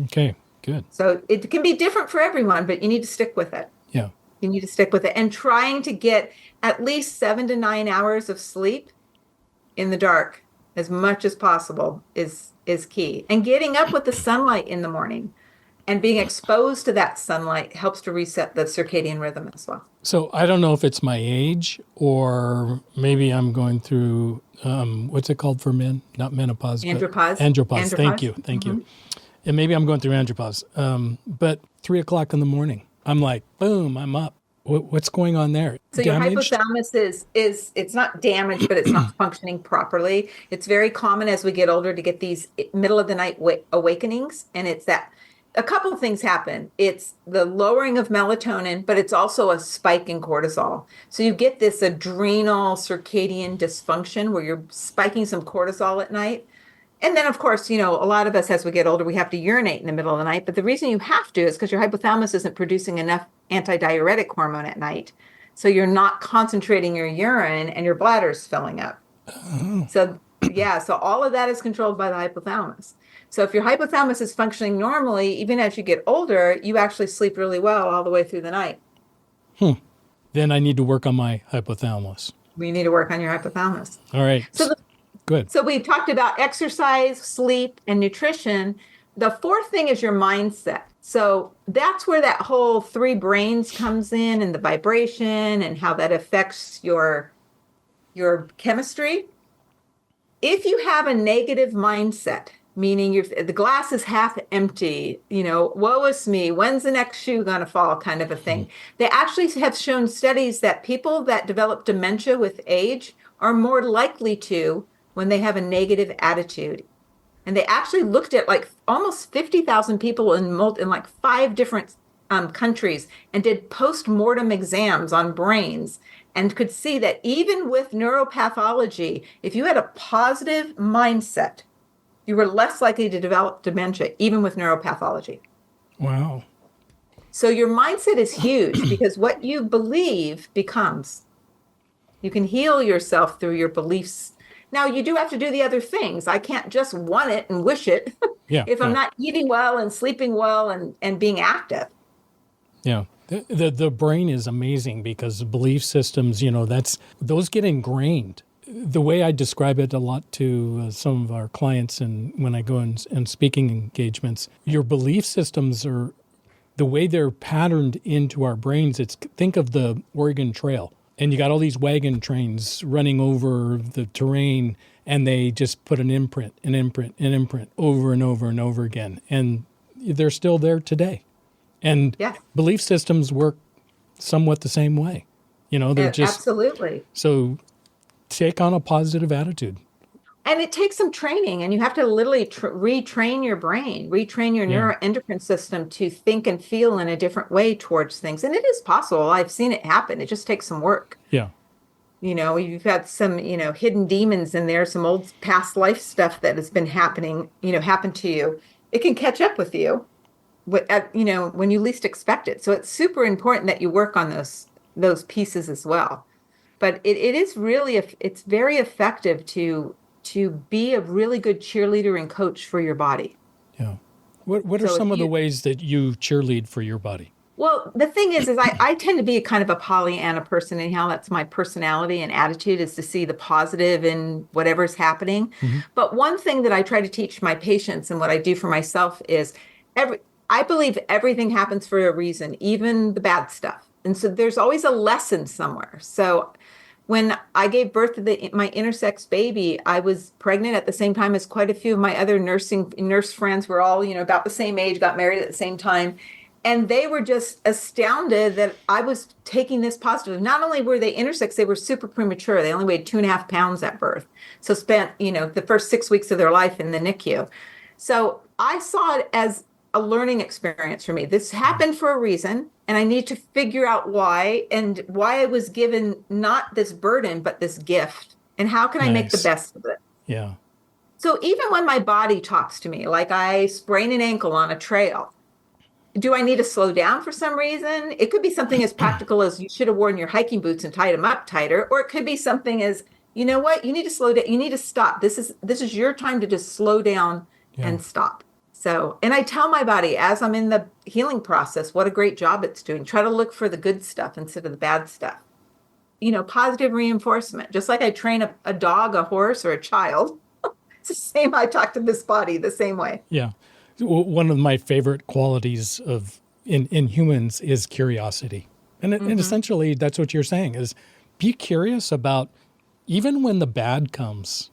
C: Okay, good.
D: So it can be different for everyone, but you need to stick with it.
C: Yeah.
D: You need to stick with it. And trying to get at least 7 to 9 hours of sleep in the dark as much as possible is key. And getting up with the sunlight in the morning. And being exposed to that sunlight helps to reset the circadian rhythm as well.
C: So I don't know if it's my age or maybe I'm going through, what's it called for men? Not menopause.
D: Andropause.
C: Andropause. Thank you. And maybe I'm going through andropause. But 3 o'clock in the morning, I'm like, boom, I'm up. What's going on there?
D: So
C: Damaged?
D: your hypothalamus is it's not damaged, but it's not functioning properly. It's very common as we get older to get these middle of the night awakenings. And it's that a couple of things happen. It's the lowering of melatonin, but it's also a spike in cortisol. So you get this adrenal circadian dysfunction where you're spiking some cortisol at night. And then, of course, a lot of us, as we get older, we have to urinate in the middle of the night. But the reason you have to is because your hypothalamus isn't producing enough antidiuretic hormone at night. So you're not concentrating your urine and your bladder's filling up. Oh. So all of that is controlled by the hypothalamus. So if your hypothalamus is functioning normally, even as you get older, you actually sleep really well all the way through the night.
C: Then I need to work on my hypothalamus.
D: We need to work on your hypothalamus.
C: All right. Good.
D: So we've talked about exercise, sleep, and nutrition. The fourth thing is your mindset. So that's where that whole three brains comes in and the vibration and how that affects your chemistry. If you have a negative mindset, meaning the glass is half empty, woe is me, when's the next shoe going to fall kind of a thing. They actually have shown studies that people that develop dementia with age are more likely to when they have a negative attitude. And they actually looked at like almost 50,000 people in like 5 different countries and did post-mortem exams on brains and could see that even with neuropathology, if you had a positive mindset, you were less likely to develop dementia, even with neuropathology.
C: Wow.
D: So your mindset is huge because what you believe becomes. You can heal yourself through your beliefs. Now, you do have to do the other things. I can't just want it and wish it if I'm not eating well and sleeping well and being active.
C: Yeah. The brain is amazing because belief systems, those get ingrained. The way I describe it a lot to some of our clients and when I go in speaking engagements, your belief systems are the way they're patterned into our brains. Think of the Oregon Trail. And you got all these wagon trains running over the terrain, and they just put an imprint over and over and over again. And they're still there today. And belief systems work somewhat the same way. They're just...
D: Absolutely.
C: So take on a positive attitude.
D: And it takes some training, and you have to literally retrain your brain, retrain your neuroendocrine system to think and feel in a different way towards things. And it is possible. I've seen it happen. It just takes some work.
C: Yeah.
D: You've got some, hidden demons in there, some old past life stuff that has been happening, happened to you. It can catch up with you, when you least expect it. So it's super important that you work on those pieces as well. But it is really, it's very effective to be a really good cheerleader and coach for your body.
C: Yeah. What are some of the ways that you cheerlead for your body?
D: Well, the thing is I tend to be a kind of a Pollyanna person. Anyhow, that's my personality and attitude is to see the positive in whatever's happening. Mm-hmm. But one thing that I try to teach my patients and what I do for myself is I believe everything happens for a reason, even the bad stuff. And so there's always a lesson somewhere. So when I gave birth to my intersex baby, I was pregnant at the same time as quite a few of my other nurse friends were all, about the same age, got married at the same time. And they were just astounded that I was taking this positive. Not only were they intersex, they were super premature. They only weighed 2.5 pounds at birth. So spent, the first 6 weeks of their life in the NICU. So I saw it as a learning experience for me. This happened for a reason, and I need to figure out why and why I was given not this burden, but this gift. And how can I make the best of it?
C: Yeah.
D: So even when my body talks to me, like I sprain an ankle on a trail, do I need to slow down for some reason? It could be something as practical as you should have worn your hiking boots and tied them up tighter, or it could be something as, you know what, you need to slow down. You need to stop. This is your time to just slow down and stop. So, and I tell my body as I'm in the healing process, what a great job it's doing. Try to look for the good stuff instead of the bad stuff. Positive reinforcement, just like I train a dog, a horse, or a child. It's the same. I talk to this body the same way.
C: Yeah. One of my favorite qualities of in humans is curiosity. And essentially that's what you're saying is be curious about even when the bad comes,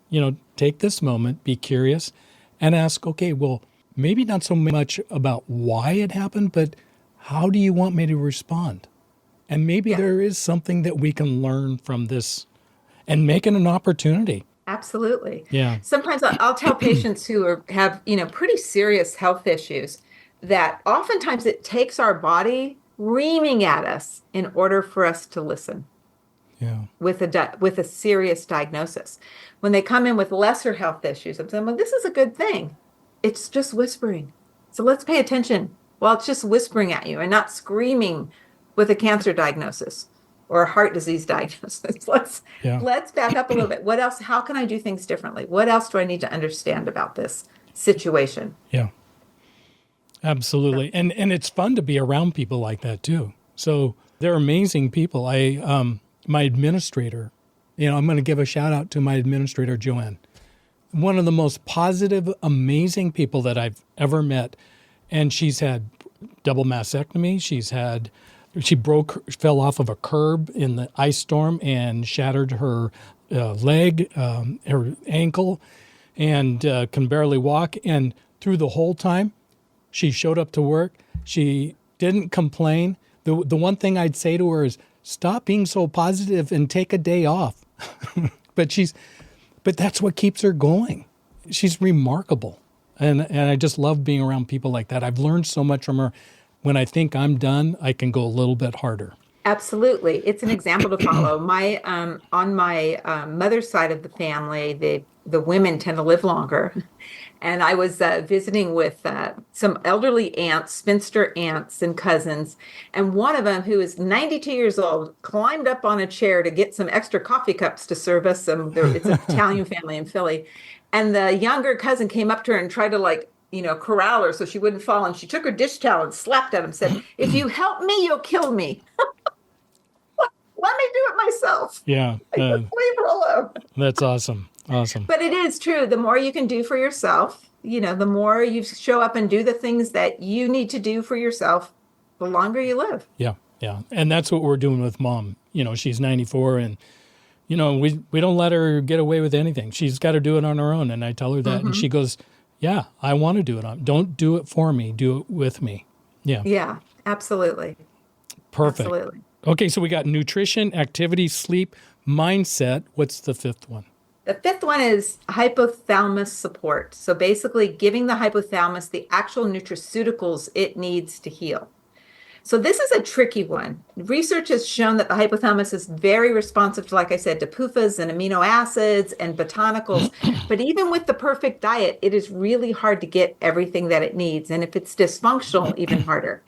C: take this moment, be curious and ask, okay, well, maybe not so much about why it happened, but how do you want me to respond? And maybe there is something that we can learn from this and make it an opportunity.
D: Absolutely.
C: Yeah.
D: Sometimes I'll tell patients who have, pretty serious health issues that oftentimes it takes our body reaming at us in order for us to listen.
C: Yeah.
D: With a serious diagnosis. When they come in with lesser health issues, I'm saying, well, this is a good thing. It's just whispering. So let's pay attention. Well, it's just whispering at you and not screaming with a cancer diagnosis or a heart disease diagnosis. Let's back up a little bit. What else? How can I do things differently? What else do I need to understand about this situation?
C: Yeah. Absolutely. And it's fun to be around people like that too. So they're amazing people. My administrator, I'm going to give a shout out to my administrator, Joanne. One of the most positive, amazing people that I've ever met. And she's had double mastectomy. She fell off of a curb in the ice storm and shattered her leg, her ankle, and can barely walk. And through the whole time, she showed up to work. She didn't complain. The one thing I'd say to her is, stop being so positive and take a day off. But that's what keeps her going. She's remarkable. And I just love being around people like that. I've learned so much from her. When I think I'm done, I can go a little bit harder. Absolutely. It's an example to follow. On my mother's side of the family, the women tend to live longer. And I was visiting with some elderly aunts, spinster aunts and cousins. And one of them, who is 92 years old, climbed up on a chair to get some extra coffee cups to serve us. It's an Italian family in Philly. And the younger cousin came up to her and tried to corral her so she wouldn't fall. And she took her dish towel and slapped at him, said, "If you help me, you'll kill me." Let me do it myself. Yeah. Leave her alone. That's awesome. Awesome. But it is true. The more you can do for yourself, the more you show up and do the things that you need to do for yourself, the longer you live. Yeah. Yeah. And that's what we're doing with Mom. She's 94 and, we don't let her get away with anything. She's got to do it on her own. And I tell her that. And she goes, yeah, I want to do it. Don't do it for me. Do it with me. Yeah. Yeah, absolutely. Perfect. Absolutely. Okay, so we got nutrition, activity, sleep, mindset. What's the fifth one? The fifth one is hypothalamus support. So basically giving the hypothalamus the actual nutraceuticals it needs to heal. So this is a tricky one. Research has shown that the hypothalamus is very responsive to, like I said, to PUFAs and amino acids and botanicals. But even with the perfect diet, it is really hard to get everything that it needs. And if it's dysfunctional, even harder.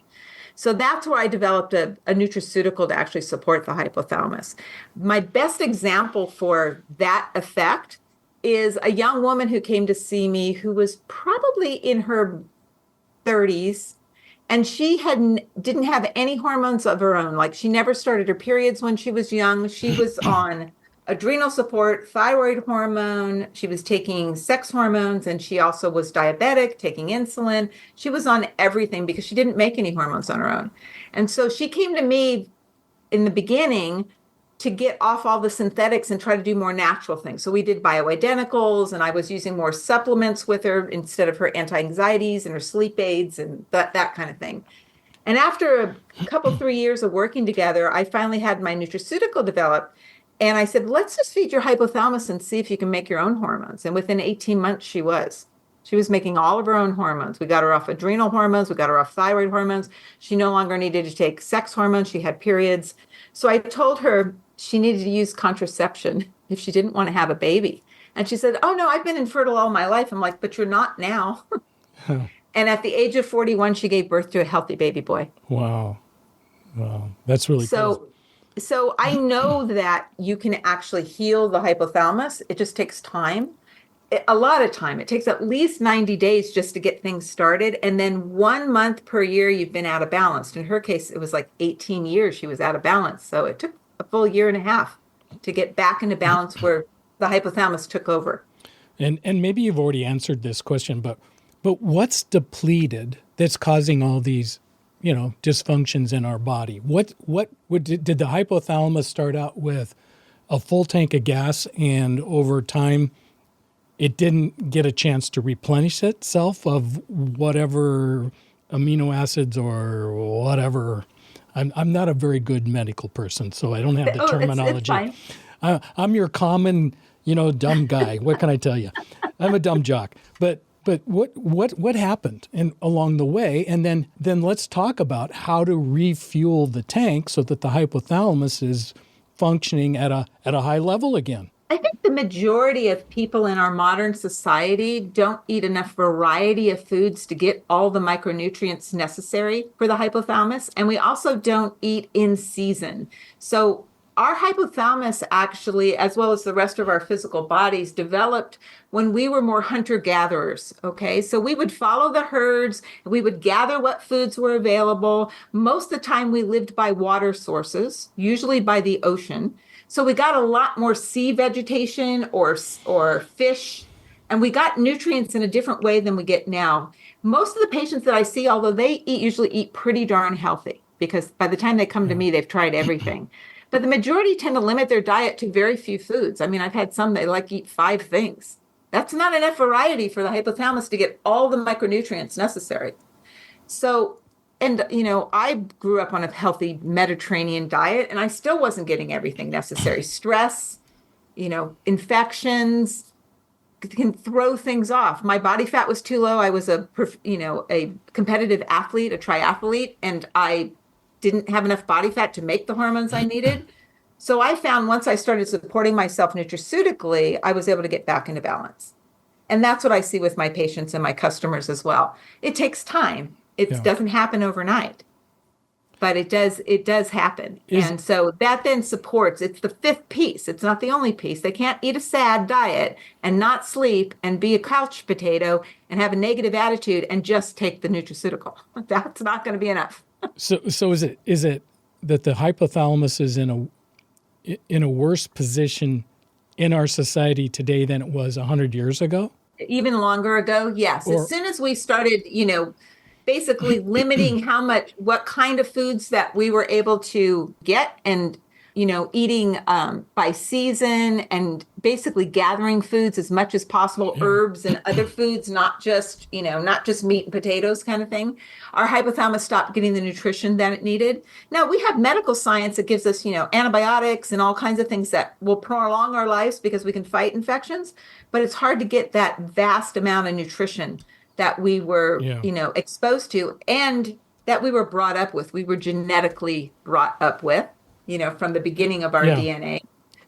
C: So that's where I developed a nutraceutical to actually support the hypothalamus. My best example for that effect is a young woman who came to see me who was probably in her 30s, and she didn't have any hormones of her own. Like, she never started her periods when she was young. She was on adrenal support, thyroid hormone. She was taking sex hormones, and she also was diabetic, taking insulin. She was on everything because she didn't make any hormones on her own. And so she came to me in the beginning to get off all the synthetics and try to do more natural things. So we did bioidenticals, and I was using more supplements with her instead of her anti-anxieties and her sleep aids and that kind of thing. And after a couple, 3 years of working together, I finally had my nutraceutical developed. And I said, let's just feed your hypothalamus and see if you can make your own hormones. And within 18 months, she was making all of her own hormones. We got her off adrenal hormones. We got her off thyroid hormones. She no longer needed to take sex hormones. She had periods. So I told her she needed to use contraception if she didn't want to have a baby. And she said, oh, no, I've been infertile all my life. I'm like, but you're not now. And at the age of 41, she gave birth to a healthy baby boy. Wow. Wow. That's really cool. So I know that you can actually heal the hypothalamus. It just takes time, a lot of time. It takes at least 90 days just to get things started. And then 1 month per year, you've been out of balance. In her case, it was like 18 years she was out of balance. So it took a full year and a half to get back into balance where the hypothalamus took over. And maybe you've already answered this question, but But what's depleted that's causing all these, dysfunctions in our body? Did the hypothalamus start out with a full tank of gas, and over time it didn't get a chance to replenish itself of whatever amino acids or whatever? I'm not a very good medical person, so I don't have the terminology.
D: It's fine.
C: I'm your common, dumb guy. What can I tell you? I'm a dumb jock. But what happened along the way? And then let's talk about how to refuel the tank so that the hypothalamus is functioning at a high level again.
D: I think the majority of people in our modern society don't eat enough variety of foods to get all the micronutrients necessary for the hypothalamus. And we also don't eat in season. So our hypothalamus actually, as well as the rest of our physical bodies, developed when we were more hunter-gatherers, okay? So we would follow the herds, we would gather what foods were available. Most of the time we lived by water sources, usually by the ocean. So we got a lot more sea vegetation or fish, and we got nutrients in a different way than we get now. Most of the patients that I see, although they usually eat pretty darn healthy, because by the time they come to me, they've tried everything. But the majority tend to limit their diet to very few foods. I mean, I've had some that eat 5 things. That's not enough variety for the hypothalamus to get all the micronutrients necessary. So, and, I grew up on a healthy Mediterranean diet, and I still wasn't getting everything necessary. Stress, infections can throw things off. My body fat was too low. I was a competitive athlete, a triathlete, and I didn't have enough body fat to make the hormones I needed. So I found once I started supporting myself nutraceutically, I was able to get back into balance. And that's what I see with my patients and my customers as well. It takes time. It doesn't happen overnight, but it does happen. And so that then supports, it's the 5th piece. It's not the only piece. They can't eat a sad diet and not sleep and be a couch potato and have a negative attitude and just take the nutraceutical. That's not going to be enough.
C: So is it that the hypothalamus is in a worse position in our society today than it was 100 years ago?
D: Even longer ago, yes. As soon as we started, basically limiting what kind of foods that we were able to get and, eating by season and basically gathering foods as much as possible, herbs and other foods, not just meat and potatoes kind of thing. Our hypothalamus stopped getting the nutrition that it needed. Now we have medical science that gives us, antibiotics and all kinds of things that will prolong our lives because we can fight infections, but it's hard to get that vast amount of nutrition that we were, exposed to and that we were brought up with. We were genetically brought up with, from the beginning of our DNA.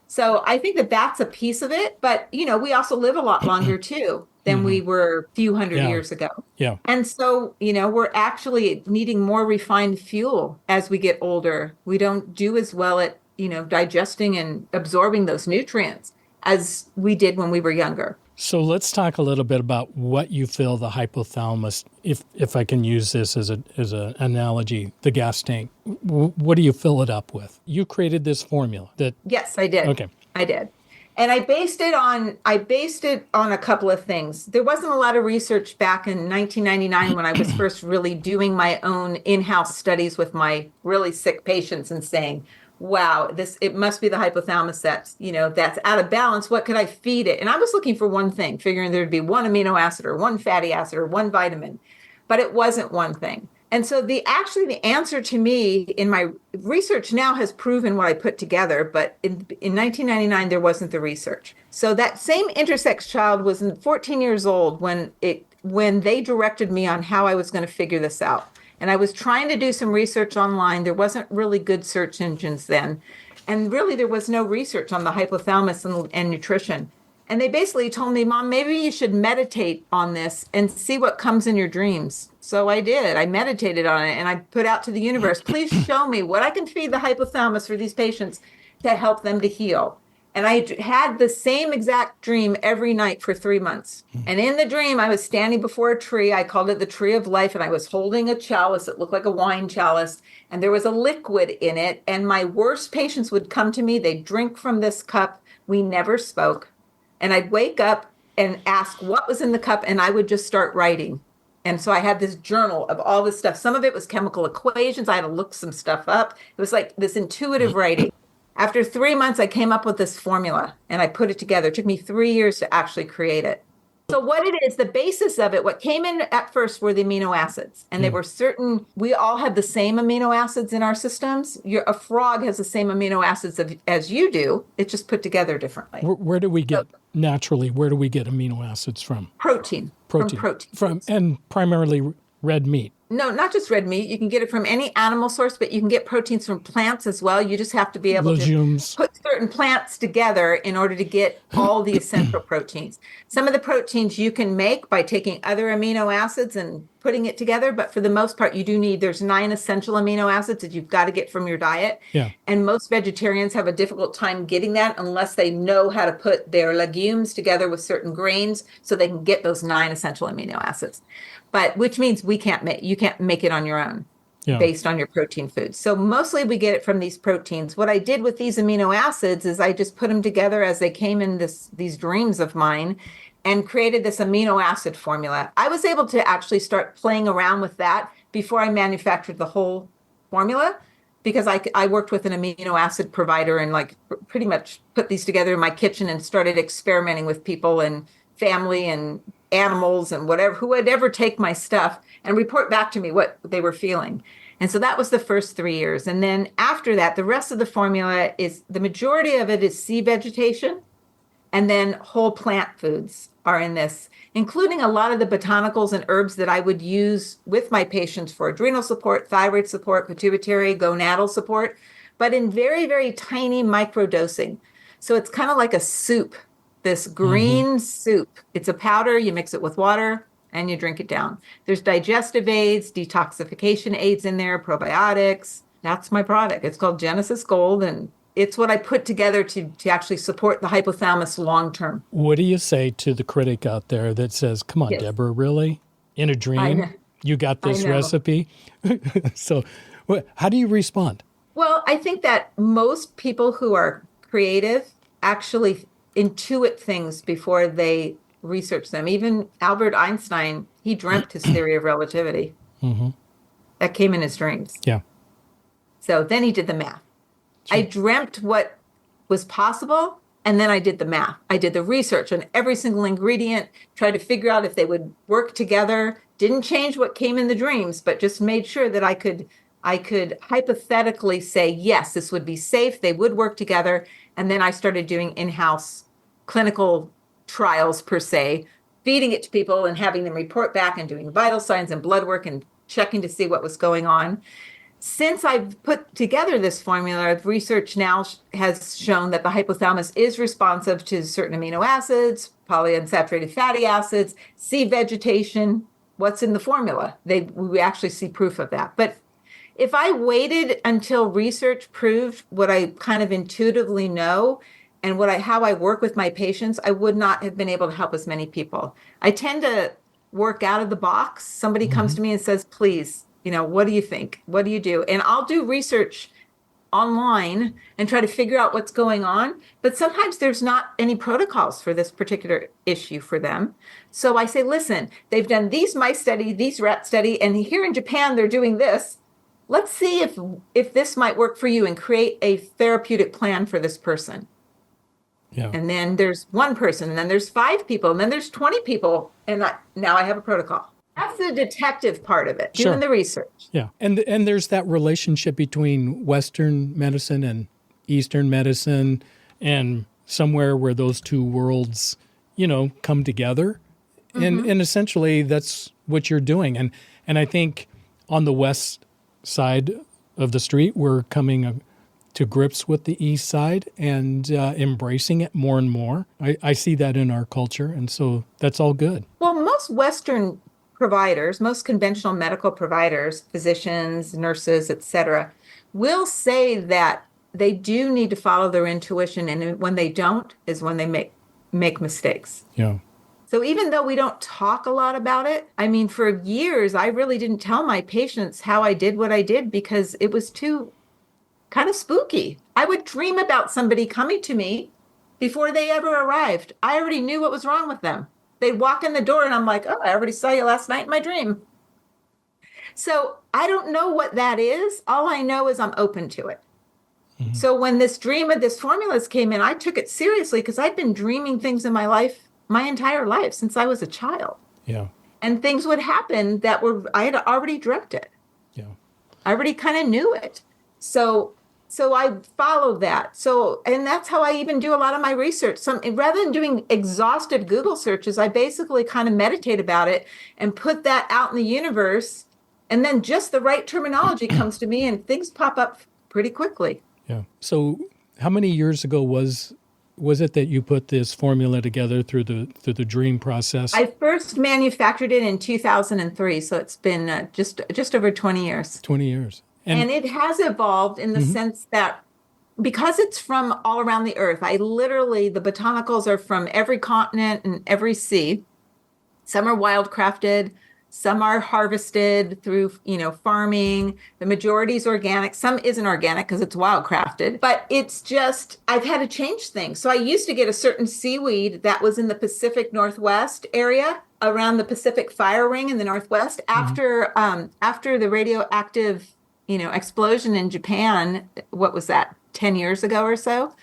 D: So I think that that's a piece of it. But, we also live a lot longer, too, than we were a few hundred years ago. Yeah. And so, we're actually needing more refined fuel as we get older. We don't do as well at, digesting and absorbing those nutrients as we did when we were younger.
C: So let's talk a little bit about what you fill the hypothalamus, if I can use this as an analogy, the gas tank. What do you fill it up with? You created this formula that...
D: Yes, I did.
C: Okay.
D: I did. And I based it on a couple of things. There wasn't a lot of research back in 1999 when I was first really doing my own in-house studies with my really sick patients and saying, wow, it must be the hypothalamus that's out of balance. What could I feed it? And I was looking for one thing, figuring there'd be one amino acid or one fatty acid or one vitamin, but it wasn't one thing. And so the answer to me in my research now has proven what I put together, but in 1999, there wasn't the research. So that same intersex child was 14 years old when they directed me on how I was going to figure this out. And I was trying to do some research online. There wasn't really good search engines then. And really, there was no research on the hypothalamus and nutrition. And they basically told me, Mom, maybe you should meditate on this and see what comes in your dreams. So I did. I meditated on it and I put out to the universe, please show me what I can feed the hypothalamus for these patients to help them to heal. And I had the same exact dream every night for 3 months. And in the dream, I was standing before a tree. I called it the tree of life. And I was holding a chalice. It looked like a wine chalice. And there was a liquid in it. And my worst patients would come to me. They'd drink from this cup. We never spoke. And I'd wake up and ask what was in the cup, and I would just start writing. And so I had this journal of all this stuff. Some of it was chemical equations. I had to look some stuff up. It was like this intuitive writing. After 3 months, I came up with this formula and I put it together. It took me 3 years to actually create it. So what it is, the basis of it, what came in at first were the amino acids. And they were certain, we all have the same amino acids in our systems. A frog has the same amino acids as you do. It's just put together differently.
C: Where do we get, naturally, where do we get amino acids from?
D: Protein. From protein.
C: And primarily red meat.
D: No, not just red meat. You can get it from any animal source, but you can get proteins from plants as well. You just have to be able to put certain plants together in order to get all the essential proteins. Some of the proteins you can make by taking other amino acids and putting it together, but for the most part, you do need, there's 9 essential amino acids that you've got to get from your diet.
C: Yeah.
D: And most vegetarians have a difficult time getting that unless they know how to put their legumes together with certain grains so they can get those 9 essential amino acids. But which means you can't make it on your own based on your protein foods. So mostly we get it from these proteins. What I did with these amino acids is I just put them together as they came in these dreams of mine and created this amino acid formula. I was able to actually start playing around with that before I manufactured the whole formula, because I worked with an amino acid provider and like pretty much put these together in my kitchen and started experimenting with people and family and animals and whatever, who would ever take my stuff and report back to me what they were feeling. And so that was the first 3 years. And then after that, the rest of the formula is, the majority of it is sea vegetation, and then whole plant foods are in this, including a lot of the botanicals and herbs that I would use with my patients for adrenal support, thyroid support, pituitary, gonadal support, but in very, very tiny microdosing. So it's kind of like a soup. This green soup. It's a powder. You mix it with water and you drink it down. There's digestive aids, detoxification aids in there, probiotics. That's my product. It's called Genesis Gold, and it's what I put together to actually support the hypothalamus long term.
C: What do you say to the critic out there that says, come on, Deborah, really? In a dream, you got this recipe? So how do you respond?
D: Well, I think that most people who are creative actually intuit things before they research them. Even Albert Einstein, he dreamt his theory of relativity. That came in his dreams.
C: Yeah.
D: So then he did the math. Sure. I dreamt what was possible, and then I did the math. I did the research on every single ingredient, tried to figure out if they would work together. Didn't change what came in the dreams, but just made sure that I could hypothetically say, yes, this would be safe. They would work together. And then I started doing in-house clinical trials per se, feeding it to people and having them report back and doing vital signs and blood work and checking to see what was going on. Since I've put together this formula, research now has shown that the hypothalamus is responsive to certain amino acids, polyunsaturated fatty acids, sea vegetation. What's in the formula? We actually see proof of that. But if I waited until research proved what I kind of intuitively know and how I work with my patients, I would not have been able to help as many people. I tend to work out of the box. Somebody comes to me and says, please, what do you think? What do you do? And I'll do research online and try to figure out what's going on. But sometimes there's not any protocols for this particular issue for them. So I say, listen, they've done these mice study, these rat study, and here in Japan, they're doing this. Let's see if this might work for you and create a therapeutic plan for this person. Yeah. And then there's one person, and then there's 5 people, and then there's 20 people, and now I have a protocol. That's the detective part of it, doing the research.
C: Yeah, and there's that relationship between Western medicine and Eastern medicine, and somewhere where those two worlds, come together. And essentially that's what you're doing. And I think on the West side of the street, we're coming to grips with the East side and embracing it more and more. I see that in our culture, and so that's all good.
D: Well, most Western providers, most conventional medical providers, physicians, nurses, etc., will say that they do need to follow their intuition, and when they don't is when they make mistakes.
C: Yeah.
D: So even though we don't talk a lot about it, I mean, for years, I really didn't tell my patients how I did what I did because it was too kind of spooky. I would dream about somebody coming to me before they ever arrived. I already knew what was wrong with them. They'd walk in the door and I'm like, oh, I already saw you last night in my dream. So I don't know what that is. All I know is I'm open to it. Mm-hmm. So when this dream of this formulas came in, I took it seriously because I'd been dreaming things in my life, my entire life since I was a child.
C: Yeah.
D: And things would happen that I had already dreamt it.
C: Yeah.
D: I already kind of knew it. So I followed that. And that's how I even do a lot of my research. Rather than doing exhaustive Google searches, I basically kind of meditate about it and put that out in the universe. And then just the right terminology comes to me and things pop up pretty quickly.
C: Yeah. So how many years ago was it that you put this formula together through the dream process?
D: I first manufactured it in 2003. So it's been just over 20 years.
C: 20 years.
D: And it has evolved in the sense that because it's from all around the earth, the botanicals are from every continent and every sea. Some are wildcrafted, some are harvested through, farming. The majority is organic. Some isn't organic because it's wildcrafted. But it's just, I've had to change things. So I used to get a certain seaweed that was in the Pacific Northwest area, around the Pacific Fire Ring in the Northwest. After the radioactive explosion in Japan, what was that, 10 years ago or so,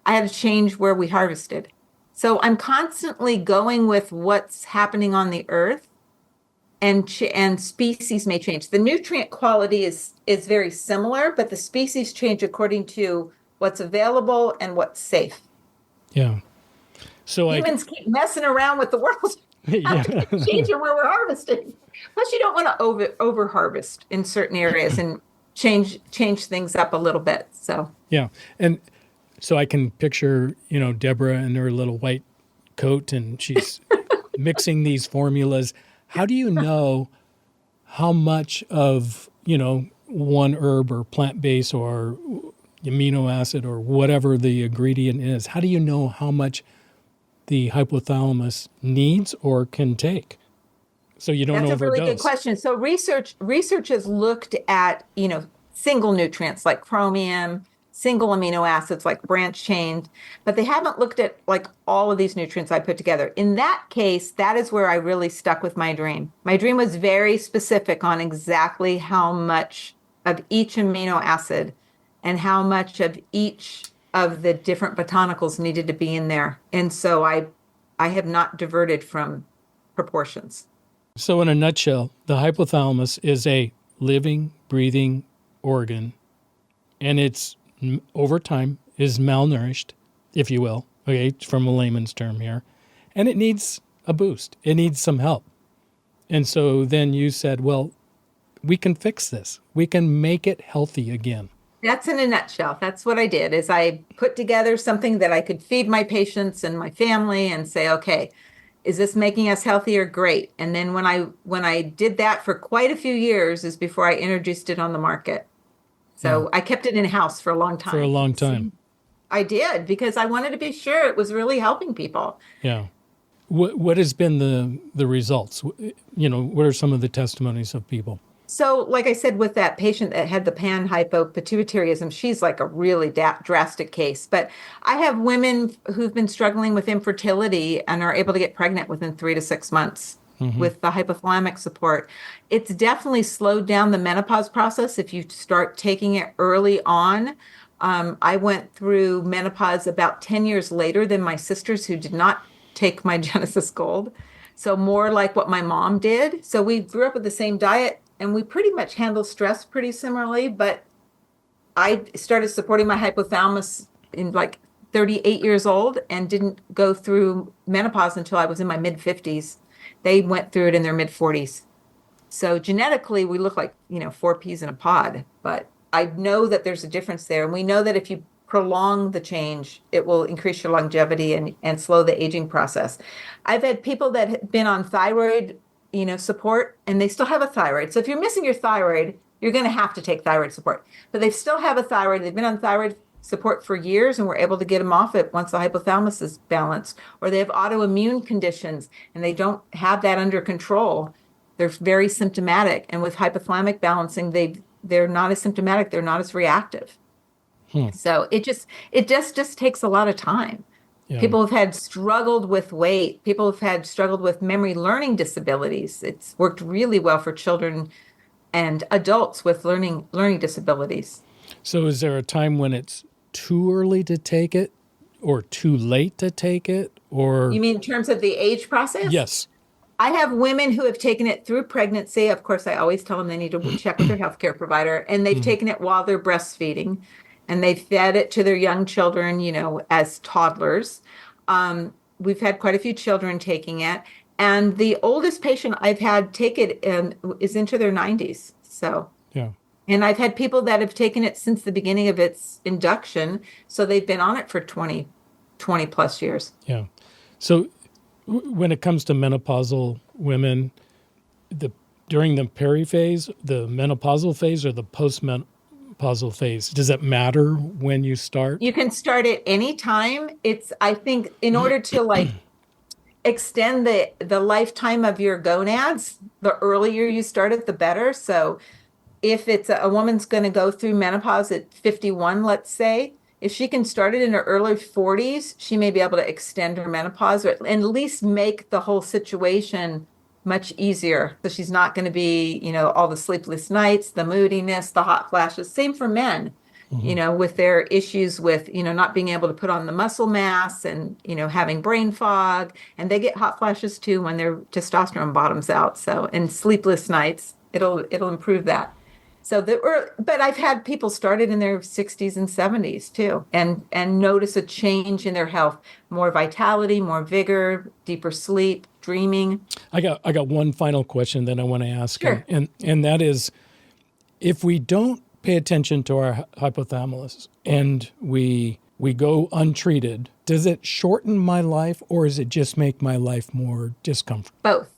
D: I had to change where we harvested. So I'm constantly going with what's happening on the earth, and species may change. The nutrient quality is very similar, but the species change according to what's available and what's safe.
C: Yeah. So
D: humans keep messing around with the world.
C: Yeah.
D: Changing where we're harvesting. Plus, you don't want to over harvest in certain areas and change things up a little bit. So
C: yeah, and so I can picture Deborah in her little white coat, and she's mixing these formulas. How do you know how much of one herb or plant base or amino acid or whatever the ingredient is? How do you know how much the hypothalamus needs or can take? So you don't overdose.
D: That's a really good question. So research has looked at, single nutrients like chromium, single amino acids like branch chain, but they haven't looked at like all of these nutrients I put together. In that case, that is where I really stuck with my dream. My dream was very specific on exactly how much of each amino acid and how much of each of the different botanicals needed to be in there. And so I have not diverted from proportions.
C: So in a nutshell, the hypothalamus is a living, breathing organ, and it's over time is malnourished, if you will, okay, from a layman's term here, and it needs a boost. It needs some help. And so then you said, well, we can fix this. We can make it healthy again.
D: That's in a nutshell. That's what I did, is I put together something that I could feed my patients and my family and say, okay, is this making us healthier? Great. And then when I did that for quite a few years is before I introduced it on the market. So I kept it in-house for a long time.
C: For a long time.
D: I did, because I wanted to be sure it was really helping people.
C: Yeah. What has been the results? What are some of the testimonies of people?
D: So like I said, with that patient that had the panhypopituitarism, she's like a really drastic case. But I have women who've been struggling with infertility and are able to get pregnant within 3 to 6 months with the hypothalamic support. It's definitely slowed down the menopause process if you start taking it early on. I went through menopause about 10 years later than my sisters who did not take my Genesis Gold. So more like what my mom did. So we grew up with the same diet, and we pretty much handle stress pretty similarly, but I started supporting my hypothalamus in like 38 years old and didn't go through menopause until I was in my mid-50s. They went through it in their mid-40s. So genetically, we look like, 4 peas in a pod, but I know that there's a difference there. And we know that if you prolong the change, it will increase your longevity and slow the aging process. I've had people that have been on thyroid support, and they still have a thyroid. So if you're missing your thyroid, you're going to have to take thyroid support. But they still have a thyroid. They've been on thyroid support for years, and we're able to get them off it once the hypothalamus is balanced. Or they have autoimmune conditions, and they don't have that under control. They're very symptomatic. And with hypothalamic balancing, they're not as symptomatic. They're not as reactive. So it just takes a lot of time. People have had struggled with weight. People have had struggled with memory learning disabilities. It's worked really well for children and adults with learning disabilities.
C: So is there a time when it's too early to take it or too late to take it? Or
D: You mean in terms of the age process?
C: yes.
D: I have women who have taken it through pregnancy. Of course, I always tell them they need to check with their healthcare provider, and they've taken it while they're breastfeeding, and they've fed it to their young children, as toddlers. We've had quite a few children taking it, and the oldest patient I've had take it is into their 90s. So,
C: Yeah.
D: and I've had people that have taken it since the beginning of its induction, so they've been on it for 20 plus years.
C: Yeah. So when it comes to menopausal women, during the periphase, the menopausal phase or the postmenopausal phase, does it matter when you start?
D: You can start at any time. I think in order to extend the lifetime of your gonads, the earlier you start it, the better. So if it's a woman's going to go through menopause at 51, let's say, if she can start it in her early 40s, she may be able to extend her menopause or at least make the whole situation much easier. So she's not going to be, all the sleepless nights, the moodiness, the hot flashes. Same for men, with their issues with, not being able to put on the muscle mass and, having brain fog. And they get hot flashes too when their testosterone bottoms out. So, and sleepless nights, it'll improve that. So but I've had people started in their 60s and 70s too, and notice a change in their health, more vitality, more vigor, deeper sleep, dreaming. I
C: got one final question that I want to ask,
D: Sure.
C: and that is, if we don't pay attention to our hypothalamus and we go untreated, does it shorten my life or does it just make my life more discomfort?
D: Both.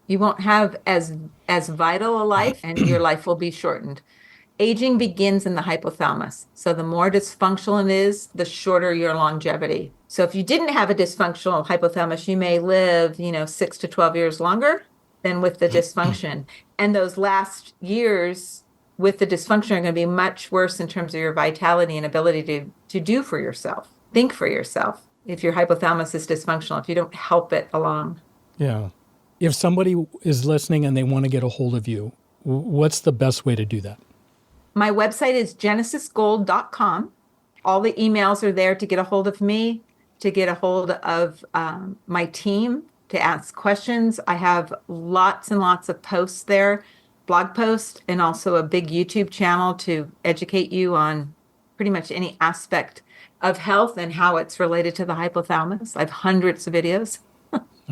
D: You won't have as vital a life, and your life will be shortened. Aging begins in the hypothalamus. So the more dysfunctional it is, the shorter your longevity. So if you didn't have a dysfunctional hypothalamus, you may live, 6 to 12 years longer than with the dysfunction. And those last years with the dysfunction are going to be much worse in terms of your vitality and ability to do for yourself, think for yourself, if your hypothalamus is dysfunctional, if you don't help it along.
C: Yeah. If somebody is listening and they want to get a hold of you, what's the best way to do that?
D: My website is genesisgold.com. All the emails are there to get a hold of me, to get a hold of my team, to ask questions. I have lots and lots of posts there, blog posts, and also a big YouTube channel to educate you on pretty much any aspect of health and how it's related to the hypothalamus. I have hundreds of videos.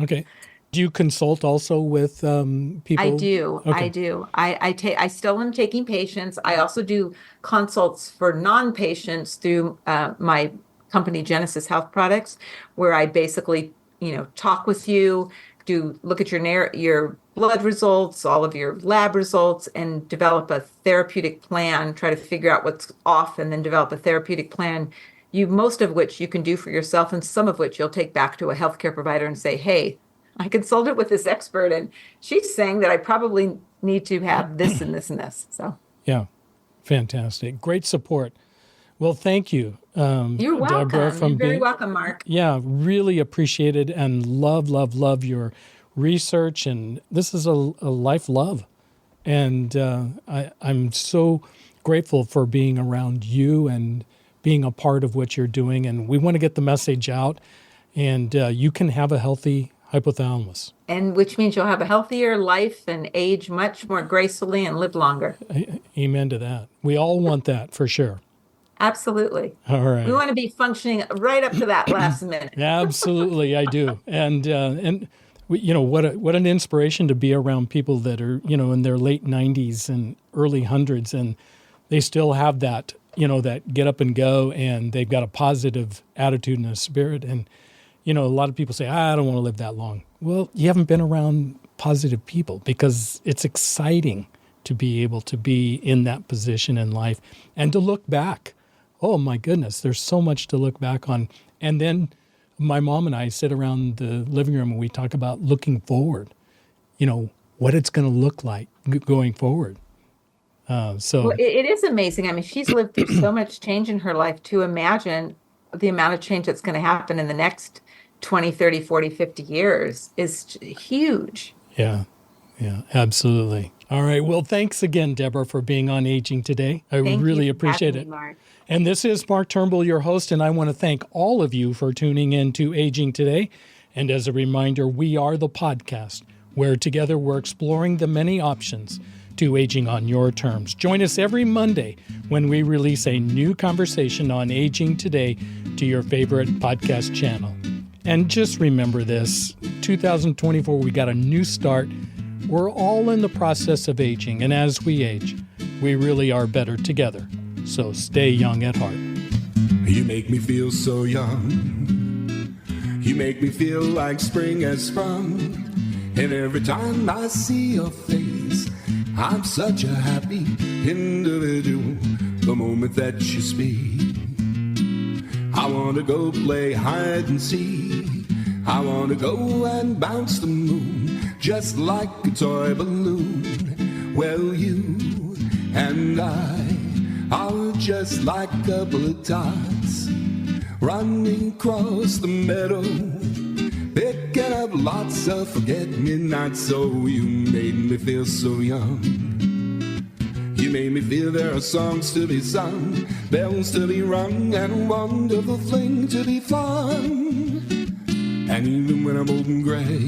C: Okay. Do you consult also with people?
D: I do.
C: Okay.
D: I do. I still am taking patients. I also do consults for non-patients through my company Genesis Health Products, where I basically, talk with you, look at your blood results, all of your lab results, and develop a therapeutic plan. Try to figure out what's off, and then develop a therapeutic plan. Most of which you can do for yourself, and some of which you'll take back to a healthcare provider and say, "Hey, I consulted with this expert, and she's saying that I probably need to have this and this and this." So,
C: yeah, fantastic, great support. Well, thank you.
D: You're welcome.
C: Deborah,
D: You're very welcome, Mark.
C: Yeah, really appreciate it and love your research. And this is a life love. And I'm so grateful for being around you and being a part of what you're doing. And we want to get the message out. And you can have a healthy hypothalamus.
D: And which means you'll have a healthier life and age much more gracefully and live longer.
C: Amen to that. We all want that for sure.
D: Absolutely.
C: All right.
D: We want to be functioning right up to that last minute.
C: Absolutely, I do. And what an inspiration to be around people that are, in their late 90s and early hundreds, and they still have that, that get up and go, and they've got a positive attitude and a spirit. And, a lot of people say, I don't want to live that long. Well, you haven't been around positive people, because it's exciting to be able to be in that position in life and to look back. Oh my goodness, there's so much to look back on. And then my mom and I sit around the living room and we talk about looking forward, what it's going to look like going forward. Well,
D: it is amazing. I mean, she's lived through so much change in her life. To imagine the amount of change that's going to happen in the next 20, 30, 40, 50 years is huge.
C: Yeah, absolutely. All right. Well, thanks again, Deborah, for being on Aging Today. I
D: Thank
C: really
D: you for
C: appreciate
D: having
C: it.
D: me, Mark.
C: And this is Mark Turnbull, your host, and I want to thank all of you for tuning in to Aging Today. And as a reminder, we are the podcast where together we're exploring the many options to aging on your terms. Join us every Monday when we release a new conversation on Aging Today to your favorite podcast channel. And just remember this, 2024, we got a new start. We're all in the process of aging, and as we age, we really are better together. So stay young at heart.
A: You make me feel so young. You make me feel like spring has sprung. And every time I see your face, I'm such a happy individual. The moment that you speak, I want to go play hide and seek. I want to go and bounce the moon just like a toy balloon. Well, you and I are just like a couple of tots running across the meadow, picking up lots of forget-me-nots. So you made me feel so young. You made me feel there are songs to be sung, bells to be rung, and a wonderful thing to be fun. And even when I'm old and gray.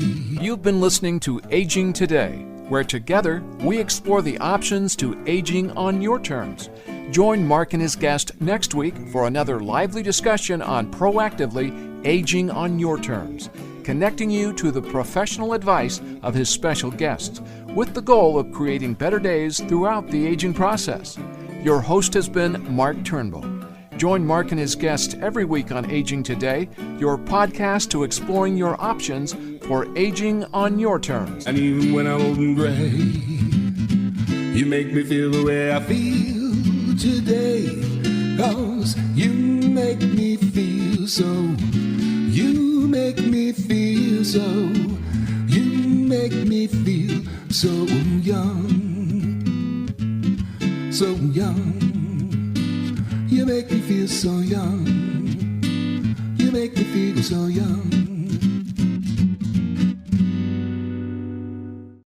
B: You've been listening to Aging Today, where together we explore the options to aging on your terms. Join Mark and his guest next week for another lively discussion on proactively aging on your terms, connecting you to the professional advice of his special guests, with the goal of creating better days throughout the aging process. Your host has been Mark Turnbull. Join Mark and his guests every week on Aging Today, your podcast to exploring your options for aging on your terms.
A: And even when I'm old and gray, you make me feel the way I feel today. 'Cause you make me feel so. You make me feel so. You make me feel so young. So young. You make me feel so young. You make me feel so young.